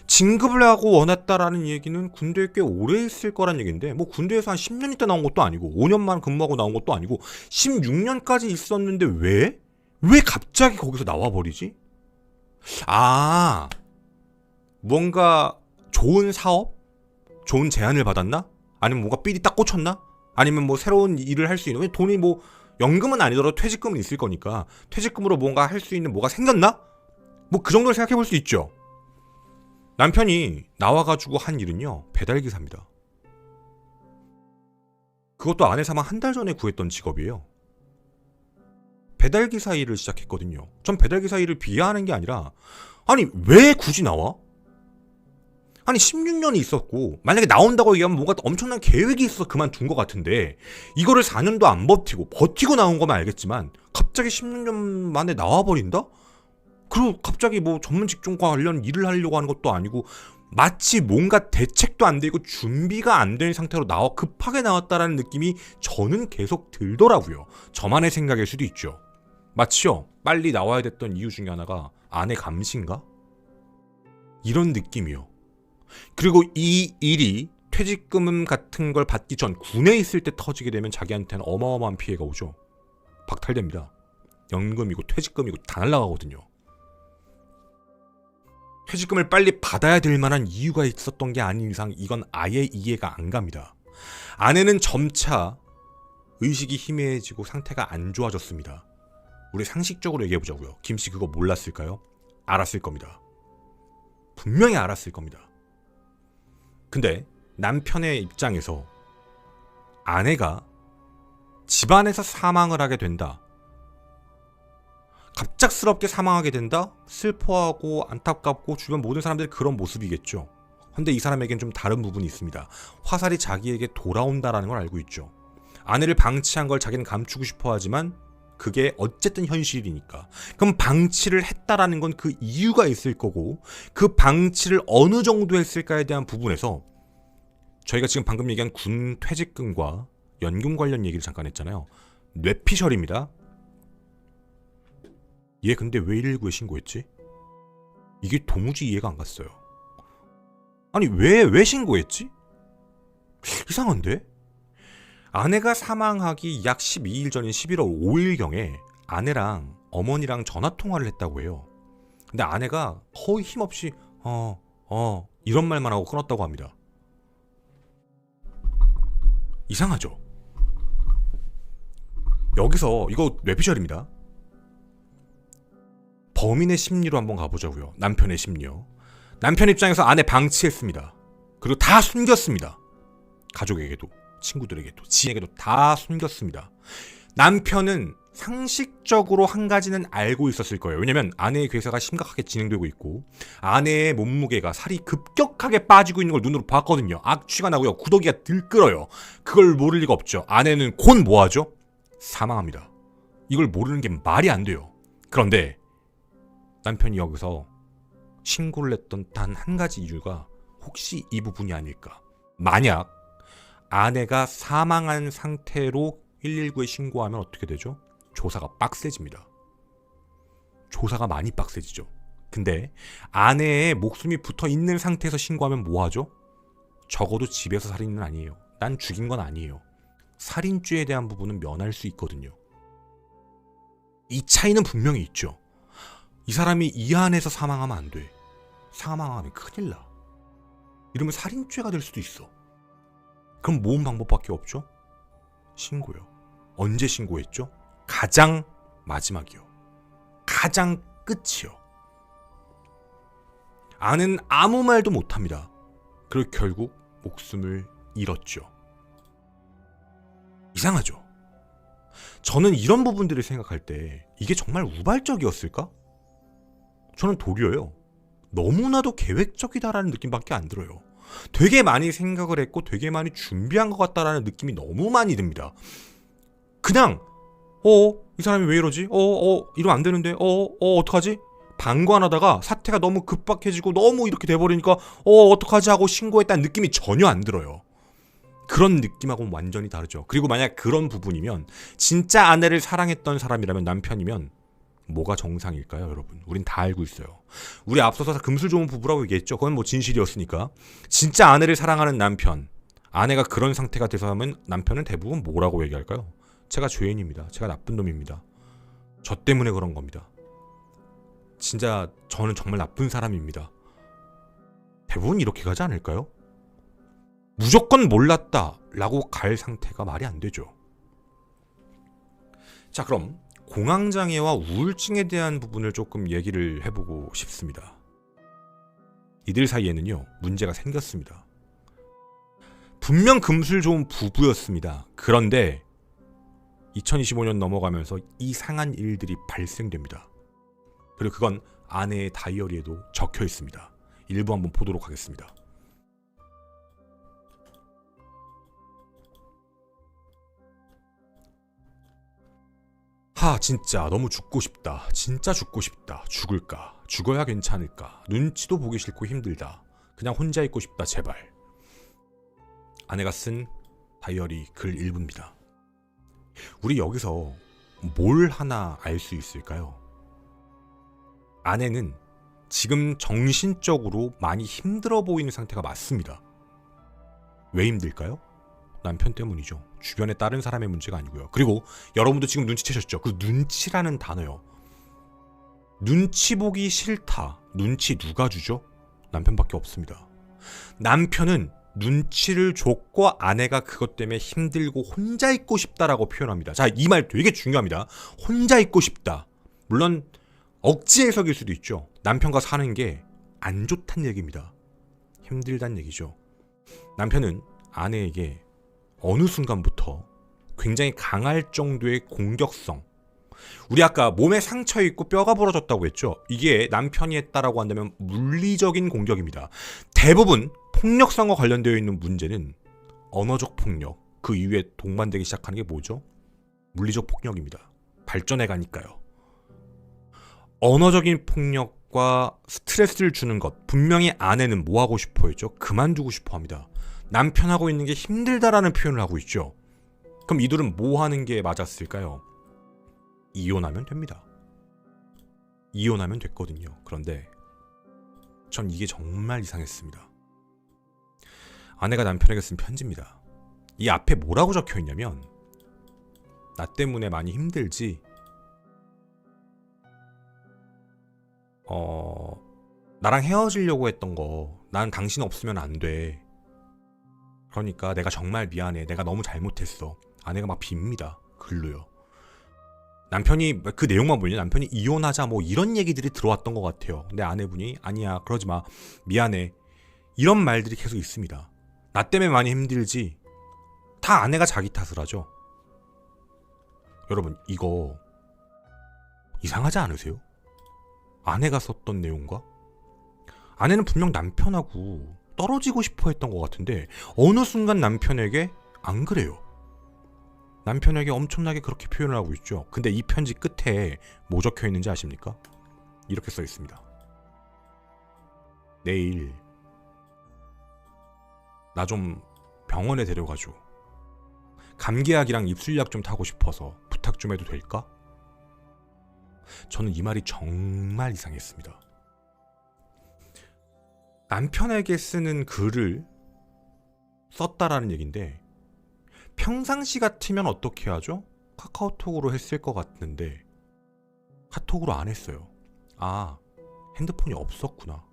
진급을 하고 원했다라는 얘기는 군대에 꽤 오래 있을 거란 얘기인데, 뭐 군대에서 한 10년 있다 나온 것도 아니고 5년만 근무하고 나온 것도 아니고 16년까지 있었는데 왜 갑자기 거기서 나와버리지? 아, 뭔가 좋은 사업? 좋은 제안을 받았나? 아니면 뭔가 삘이 딱 꽂혔나? 아니면 뭐 새로운 일을 할 수 있는, 돈이 뭐 연금은 아니더라도 퇴직금은 있을 거니까 퇴직금으로 뭔가 할 수 있는 뭐가 생겼나? 뭐 그 정도를 생각해 볼 수 있죠. 남편이 나와가지고 한 일은요, 배달기사입니다. 그것도 아내 사망 한 달 전에 구했던 직업이에요. 배달기사 일을 시작했거든요. 전 배달기사 일을 비하하는 게 아니라, 아니 왜 굳이 나와? 아니 16년이 있었고 만약에 나온다고 얘기하면 뭔가 엄청난 계획이 있어서 그만둔 것 같은데, 이거를 4년도 안 버티고 나온 거면 알겠지만 갑자기 16년 만에 나와버린다? 그리고 갑자기 뭐 전문 직종과 관련 일을 하려고 하는 것도 아니고 마치 뭔가 대책도 안 되고 준비가 안 된 상태로 급하게 나왔다라는 느낌이 저는 계속 들더라고요. 저만의 생각일 수도 있죠. 마치요, 빨리 나와야 됐던 이유 중에 하나가 아내 감시인가? 이런 느낌이요. 그리고 이 일이 퇴직금 같은 걸 받기 전 군에 있을 때 터지게 되면 자기한테는 어마어마한 피해가 오죠. 박탈됩니다. 연금이고 퇴직금이고 다 날라가거든요. 퇴직금을 빨리 받아야 될 만한 이유가 있었던 게 아닌 이상 이건 아예 이해가 안 갑니다. 아내는 점차 의식이 희미해지고 상태가 안 좋아졌습니다. 우리 상식적으로 얘기해보자고요. 김씨 그거 몰랐을까요? 알았을 겁니다. 분명히 알았을 겁니다. 근데 남편의 입장에서 아내가 집안에서 사망을 하게 된다. 갑작스럽게 사망하게 된다? 슬퍼하고 안타깝고 주변 모든 사람들이 그런 모습이겠죠. 근데 이 사람에겐 좀 다른 부분이 있습니다. 화살이 자기에게 돌아온다라는 걸 알고 있죠. 아내를 방치한 걸 자기는 감추고 싶어 하지만 그게 어쨌든 현실이니까. 그럼 방치를 했다라는 건 그 이유가 있을 거고 그 방치를 어느 정도 했을까에 대한 부분에서 저희가 지금 방금 얘기한 군 퇴직금과 연금 관련 얘기를 잠깐 했잖아요. 뇌피셜입니다. 얘 근데 왜 119에 신고했지? 이게 도무지 이해가 안 갔어요. 아니 왜 신고했지? 이상한데? 아내가 사망하기 약 12일 전인 11월 5일경에 아내랑 어머니랑 전화통화를 했다고 해요. 근데 아내가 거의 힘없이 이런 말만 하고 끊었다고 합니다. 이상하죠? 여기서 이거 뇌피셜입니다. 범인의 심리로 한번 가보자고요. 남편의 심리요. 남편 입장에서 아내 방치했습니다. 그리고 다 숨겼습니다. 가족에게도 친구들에게도 지인에게도 다 숨겼습니다. 남편은 상식적으로 한 가지는 알고 있었을 거예요. 왜냐면 아내의 괴사가 심각하게 진행되고 있고 아내의 몸무게가 살이 급격하게 빠지고 있는 걸 눈으로 봤거든요. 악취가 나고요. 구더기가 들끓어요. 그걸 모를 리가 없죠. 아내는 곧 뭐하죠? 사망합니다. 이걸 모르는 게 말이 안 돼요. 그런데 남편이 여기서 신고를 했던 단 한 가지 이유가 혹시 이 부분이 아닐까. 만약 아내가 사망한 상태로 119에 신고하면 어떻게 되죠? 조사가 빡세집니다. 조사가 많이 빡세지죠. 근데 아내의 목숨이 붙어 있는 상태에서 신고하면 뭐하죠? 적어도 집에서 살인은 아니에요. 난 죽인 건 아니에요. 살인죄에 대한 부분은 면할 수 있거든요. 이 차이는 분명히 있죠. 이 사람이 이 안에서 사망하면 안 돼. 사망하면 큰일 나. 이러면 살인죄가 될 수도 있어. 그럼 모은 방법밖에 없죠? 신고요. 언제 신고했죠? 가장 마지막이요. 가장 끝이요. 아는 아무 말도 못합니다. 그리고 결국 목숨을 잃었죠. 이상하죠? 저는 이런 부분들을 생각할 때 이게 정말 우발적이었을까? 저는 도리어요. 너무나도 계획적이다라는 느낌밖에 안 들어요. 되게 많이 생각을 했고 되게 많이 준비한 것 같다라는 느낌이 너무 많이 듭니다. 그냥 이 사람이 왜 이러지? 이러면 안 되는데 어떡하지? 방관하다가 사태가 너무 급박해지고 너무 이렇게 돼버리니까 어떡하지 하고 신고했다는 느낌이 전혀 안 들어요. 그런 느낌하고는 완전히 다르죠. 그리고 만약 그런 부분이면 진짜 아내를 사랑했던 사람이라면 남편이면 뭐가 정상일까요, 여러분? 우린 다 알고 있어요. 우리 앞서서 금술 좋은 부부라고 얘기했죠. 그건 뭐 진실이었으니까. 진짜 아내를 사랑하는 남편, 아내가 그런 상태가 돼서 하면 남편은 대부분 뭐라고 얘기할까요? 제가 죄인입니다. 제가 나쁜 놈입니다. 저 때문에 그런 겁니다. 진짜 저는 정말 나쁜 사람입니다. 대부분 이렇게 가지 않을까요? 무조건 몰랐다라고 갈 상태가 말이 안 되죠. 자, 그럼 공황장애와 우울증에 대한 부분을 조금 얘기를 해보고 싶습니다. 이들 사이에는요, 문제가 생겼습니다. 분명 금술 좋은 부부였습니다. 그런데 2025년 넘어가면서 이상한 일들이 발생됩니다. 그리고 그건 아내의 다이어리에도 적혀 있습니다. 일부 한번 보도록 하겠습니다. 진짜 너무 죽고 싶다. 진짜 죽고 싶다. 죽을까? 죽어야 괜찮을까? 눈치도 보기 싫고 힘들다. 그냥 혼자 있고 싶다. 제발. 아내가 쓴 다이어리 글 일부입니다. 우리 여기서 뭘 하나 알 수 있을까요? 아내는 지금 정신적으로 많이 힘들어 보이는 상태가 맞습니다. 왜 힘들까요? 남편 때문이죠. 주변에 다른 사람의 문제가 아니고요. 그리고 여러분도 지금 눈치채셨죠? 그 눈치라는 단어요. 눈치 보기 싫다. 눈치 누가 주죠? 남편밖에 없습니다. 남편은 눈치를 줬고 아내가 그것 때문에 힘들고 혼자 있고 싶다라고 표현합니다. 자, 이 말 되게 중요합니다. 혼자 있고 싶다. 물론 억지 해석일 수도 있죠. 남편과 사는 게 안 좋다는 얘기입니다. 힘들다는 얘기죠. 남편은 아내에게 어느 순간부터 굉장히 강할 정도의 공격성, 우리 아까 몸에 상처 있고 뼈가 부러졌다고 했죠. 이게 남편이 했다라고 한다면 물리적인 공격입니다. 대부분 폭력성과 관련되어 있는 문제는 언어적 폭력, 그 이후에 동반되기 시작하는 게 뭐죠? 물리적 폭력입니다. 발전해 가니까요. 언어적인 폭력과 스트레스를 주는 것, 분명히 아내는 뭐 하고 싶어 했죠? 그만두고 싶어 합니다. 남편하고 있는 게 힘들다라는 표현을 하고 있죠. 그럼 이들은 뭐 하는 게 맞았을까요? 이혼하면 됩니다. 이혼하면 됐거든요. 그런데 전 이게 정말 이상했습니다. 아내가 남편에게 쓴 편지입니다. 이 앞에 뭐라고 적혀 있냐면, 나 때문에 많이 힘들지? 나랑 헤어지려고 했던 거, 난 당신 없으면 안 돼. 그러니까 내가 정말 미안해. 내가 너무 잘못했어. 아내가 막 빕니다. 글로요. 남편이 그 내용만 보면 남편이 이혼하자 뭐 이런 얘기들이 들어왔던 것 같아요. 근데 아내분이 아니야, 그러지 마, 미안해, 이런 말들이 계속 있습니다. 나 때문에 많이 힘들지? 다 아내가 자기 탓을 하죠. 여러분, 이거 이상하지 않으세요? 아내가 썼던 내용과 아내는 분명 남편하고 떨어지고 싶어 했던 것 같은데 어느 순간 남편에게 안 그래요. 남편에게 엄청나게 그렇게 표현을 하고 있죠. 근데 이 편지 끝에 뭐 적혀 있는지 아십니까? 이렇게 써 있습니다. 내일 나 좀 병원에 데려가줘. 감기약이랑 입술약 좀 타고 싶어서 부탁 좀 해도 될까? 저는 이 말이 정말 이상했습니다. 남편에게 쓰는 글을 썼다라는 얘기인데, 평상시 같으면 어떻게 하죠? 카카오톡으로 했을 것 같는데 카톡으로 안 했어요. 아, 핸드폰이 없었구나.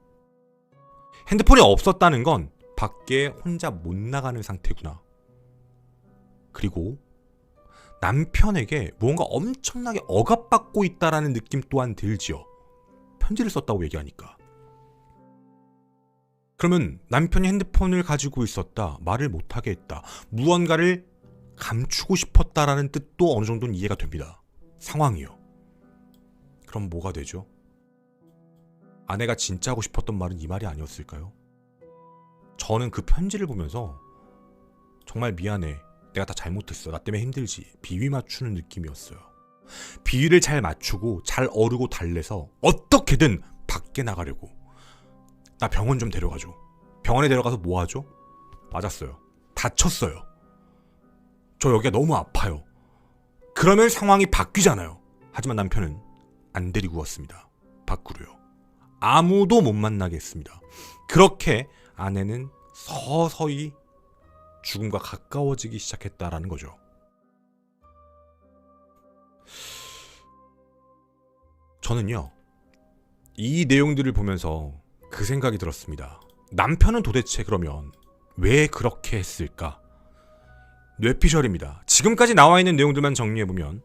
핸드폰이 없었다는 건 밖에 혼자 못 나가는 상태구나. 그리고 남편에게 뭔가 엄청나게 억압받고 있다라는 느낌 또한 들지요. 편지를 썼다고 얘기하니까. 그러면 남편이 핸드폰을 가지고 있었다, 말을 못하게 했다, 무언가를 감추고 싶었다라는 뜻도 어느 정도는 이해가 됩니다. 상황이요. 그럼 뭐가 되죠? 아내가 진짜 하고 싶었던 말은 이 말이 아니었을까요? 저는 그 편지를 보면서 정말 미안해, 내가 다 잘못했어, 나 때문에 힘들지, 비위 맞추는 느낌이었어요. 비위를 잘 맞추고 잘 어르고 달래서 어떻게든 밖에 나가려고. 나 병원 좀 데려가줘. 병원에 데려가서 뭐 하죠? 맞았어요. 다쳤어요. 저 여기가 너무 아파요. 그러면 상황이 바뀌잖아요. 하지만 남편은 안 데리고 왔습니다. 밖으로요. 아무도 못 만나게 했습니다. 그렇게 아내는 서서히 죽음과 가까워지기 시작했다라는 거죠. 저는요, 이 내용들을 보면서 그 생각이 들었습니다. 남편은 도대체 그러면 왜 그렇게 했을까? 뇌피셜입니다. 지금까지 나와 있는 내용들만 정리해보면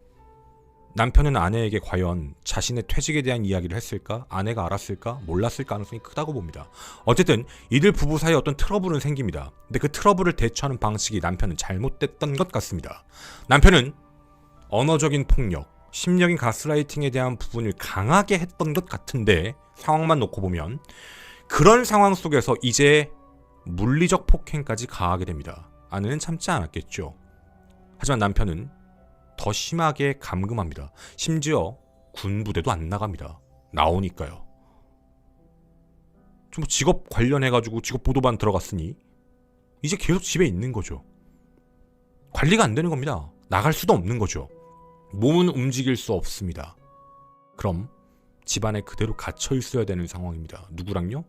남편은 아내에게 과연 자신의 퇴직에 대한 이야기를 했을까? 아내가 알았을까? 몰랐을 가능성이 크다고 봅니다. 어쨌든 이들 부부 사이에 어떤 트러블은 생깁니다. 근데 그 트러블을 대처하는 방식이 남편은 잘못됐던 것 같습니다. 남편은 언어적인 폭력, 심리적인 가스라이팅에 대한 부분을 강하게 했던 것 같은데, 상황만 놓고 보면 그런 상황 속에서 이제 물리적 폭행까지 가하게 됩니다. 아내는 참지 않았겠죠. 하지만 남편은 더 심하게 감금합니다. 심지어 군부대도 안 나갑니다. 나오니까요. 좀 직업 관련해가지고 직업 보도반 들어갔으니 이제 계속 집에 있는 거죠. 관리가 안 되는 겁니다. 나갈 수도 없는 거죠. 몸은 움직일 수 없습니다. 그럼 집안에 그대로 갇혀 있어야 되는 상황입니다. 누구랑요?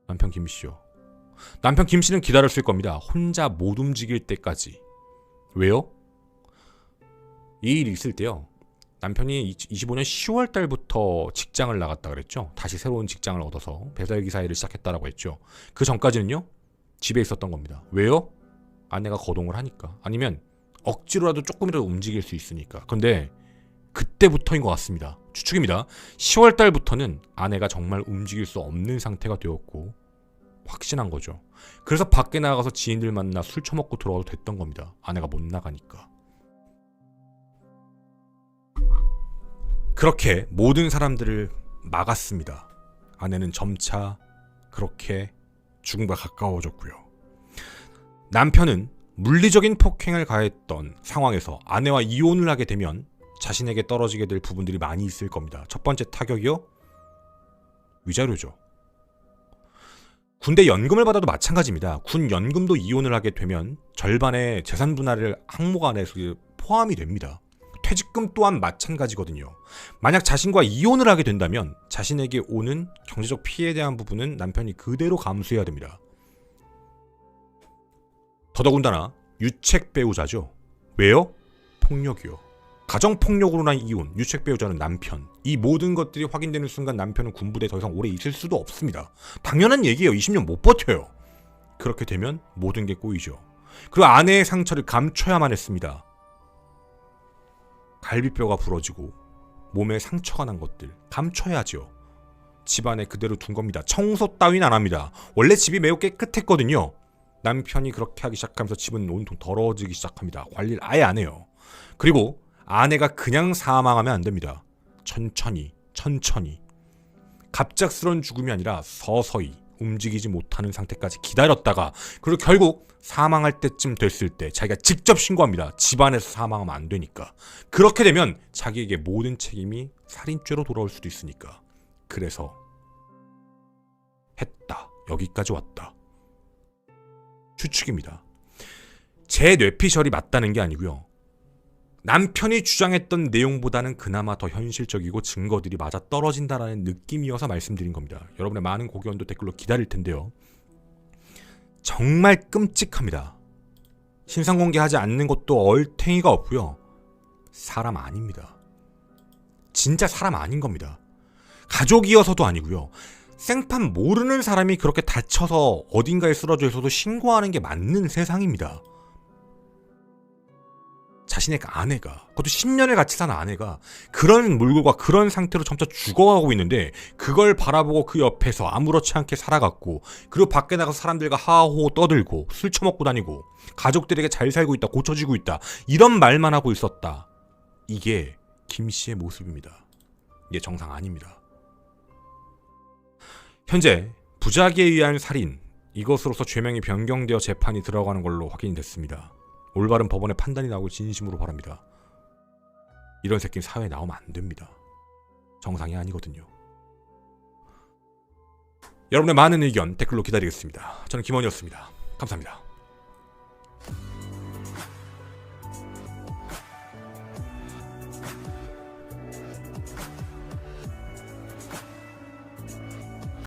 남편 김씨요. 남편 김씨는 기다렸을 겁니다. 혼자 못 움직일 때까지. 왜요? 이 일이 있을 때요, 남편이 25년 10월 달부터 직장을 나갔다 그랬죠. 다시 새로운 직장을 얻어서 배달기사 일을 시작했다라고 했죠. 그 전까지는요, 집에 있었던 겁니다. 왜요? 아내가 거동을 하니까. 아니면 억지로라도 조금이라도 움직일 수 있으니까. 근데 그때부터인 것 같습니다. 추측입니다. 10월 달부터는 아내가 정말 움직일 수 없는 상태가 되었고 확신한 거죠. 그래서 밖에 나가서 지인들 만나 술 처먹고 들어와도 됐던 겁니다. 아내가 못 나가니까. 그렇게 모든 사람들을 막았습니다. 아내는 점차 그렇게 죽음과 가까워졌고요. 남편은 물리적인 폭행을 가했던 상황에서 아내와 이혼을 하게 되면 자신에게 떨어지게 될 부분들이 많이 있을 겁니다. 첫 번째 타격이요, 위자료죠. 군대 연금을 받아도 마찬가지입니다. 군 연금도 이혼을 하게 되면 절반의 재산 분할을 항목 안에서 포함이 됩니다. 퇴직금 또한 마찬가지거든요. 만약 자신과 이혼을 하게 된다면 자신에게 오는 경제적 피해에 대한 부분은 남편이 그대로 감수해야 됩니다. 더더군다나 유책 배우자죠. 왜요? 폭력이요. 가정폭력으로 난 이혼, 유책 배우자는 남편. 이 모든 것들이 확인되는 순간 남편은 군부대에 더 이상 오래 있을 수도 없습니다. 당연한 얘기예요. 20년 못 버텨요. 그렇게 되면 모든 게 꼬이죠. 그 아내의 상처를 감춰야만 했습니다. 갈비뼈가 부러지고 몸에 상처가 난 것들 감춰야죠. 집안에 그대로 둔 겁니다. 청소 따윈 안 합니다. 원래 집이 매우 깨끗했거든요. 남편이 그렇게 하기 시작하면서 집은 온통 더러워지기 시작합니다. 관리를 아예 안 해요. 그리고 아내가 그냥 사망하면 안 됩니다. 천천히 갑작스런 죽음이 아니라 서서히 움직이지 못하는 상태까지 기다렸다가 그리고 결국 사망할 때쯤 됐을 때 자기가 직접 신고합니다. 집안에서 사망하면 안 되니까. 그렇게 되면 자기에게 모든 책임이 살인죄로 돌아올 수도 있으니까. 그래서 했다. 여기까지 왔다. 추측입니다. 제 뇌피셜이 맞다는 게 아니고요. 남편이 주장했던 내용보다는 그나마 더 현실적이고 증거들이 맞아 떨어진다라는 느낌이어서 말씀드린 겁니다. 여러분의 많은 고견도 댓글로 기다릴 텐데요. 정말 끔찍합니다. 신상 공개하지 않는 것도 얼탱이가 없고요. 사람 아닙니다. 진짜 사람 아닌 겁니다. 가족이어서도 아니고요. 생판 모르는 사람이 그렇게 다쳐서 어딘가에 쓰러져 있어도 신고하는 게 맞는 세상입니다. 자신의 아내가, 그것도 10년을 같이 산 아내가 그런 몰골과 그런 상태로 점차 죽어가고 있는데 그걸 바라보고 그 옆에서 아무렇지 않게 살아갔고 그리고 밖에 나가서 사람들과 하하호호 떠들고 술 처먹고 다니고 가족들에게 잘 살고 있다, 고쳐지고 있다 이런 말만 하고 있었다. 이게 김 씨의 모습입니다. 이게 정상 아닙니다. 현재 부작위에 의한 살인, 이것으로서 죄명이 변경되어 재판이 들어가는 걸로 확인이 됐습니다. 올바른 법원의 판단이 나오길 진심으로 바랍니다. 이런 새끼는 사회에 나오면 안 됩니다. 정상이 아니거든요. 여러분의 많은 의견 댓글로 기다리겠습니다. 저는 김원이었습니다. 감사합니다.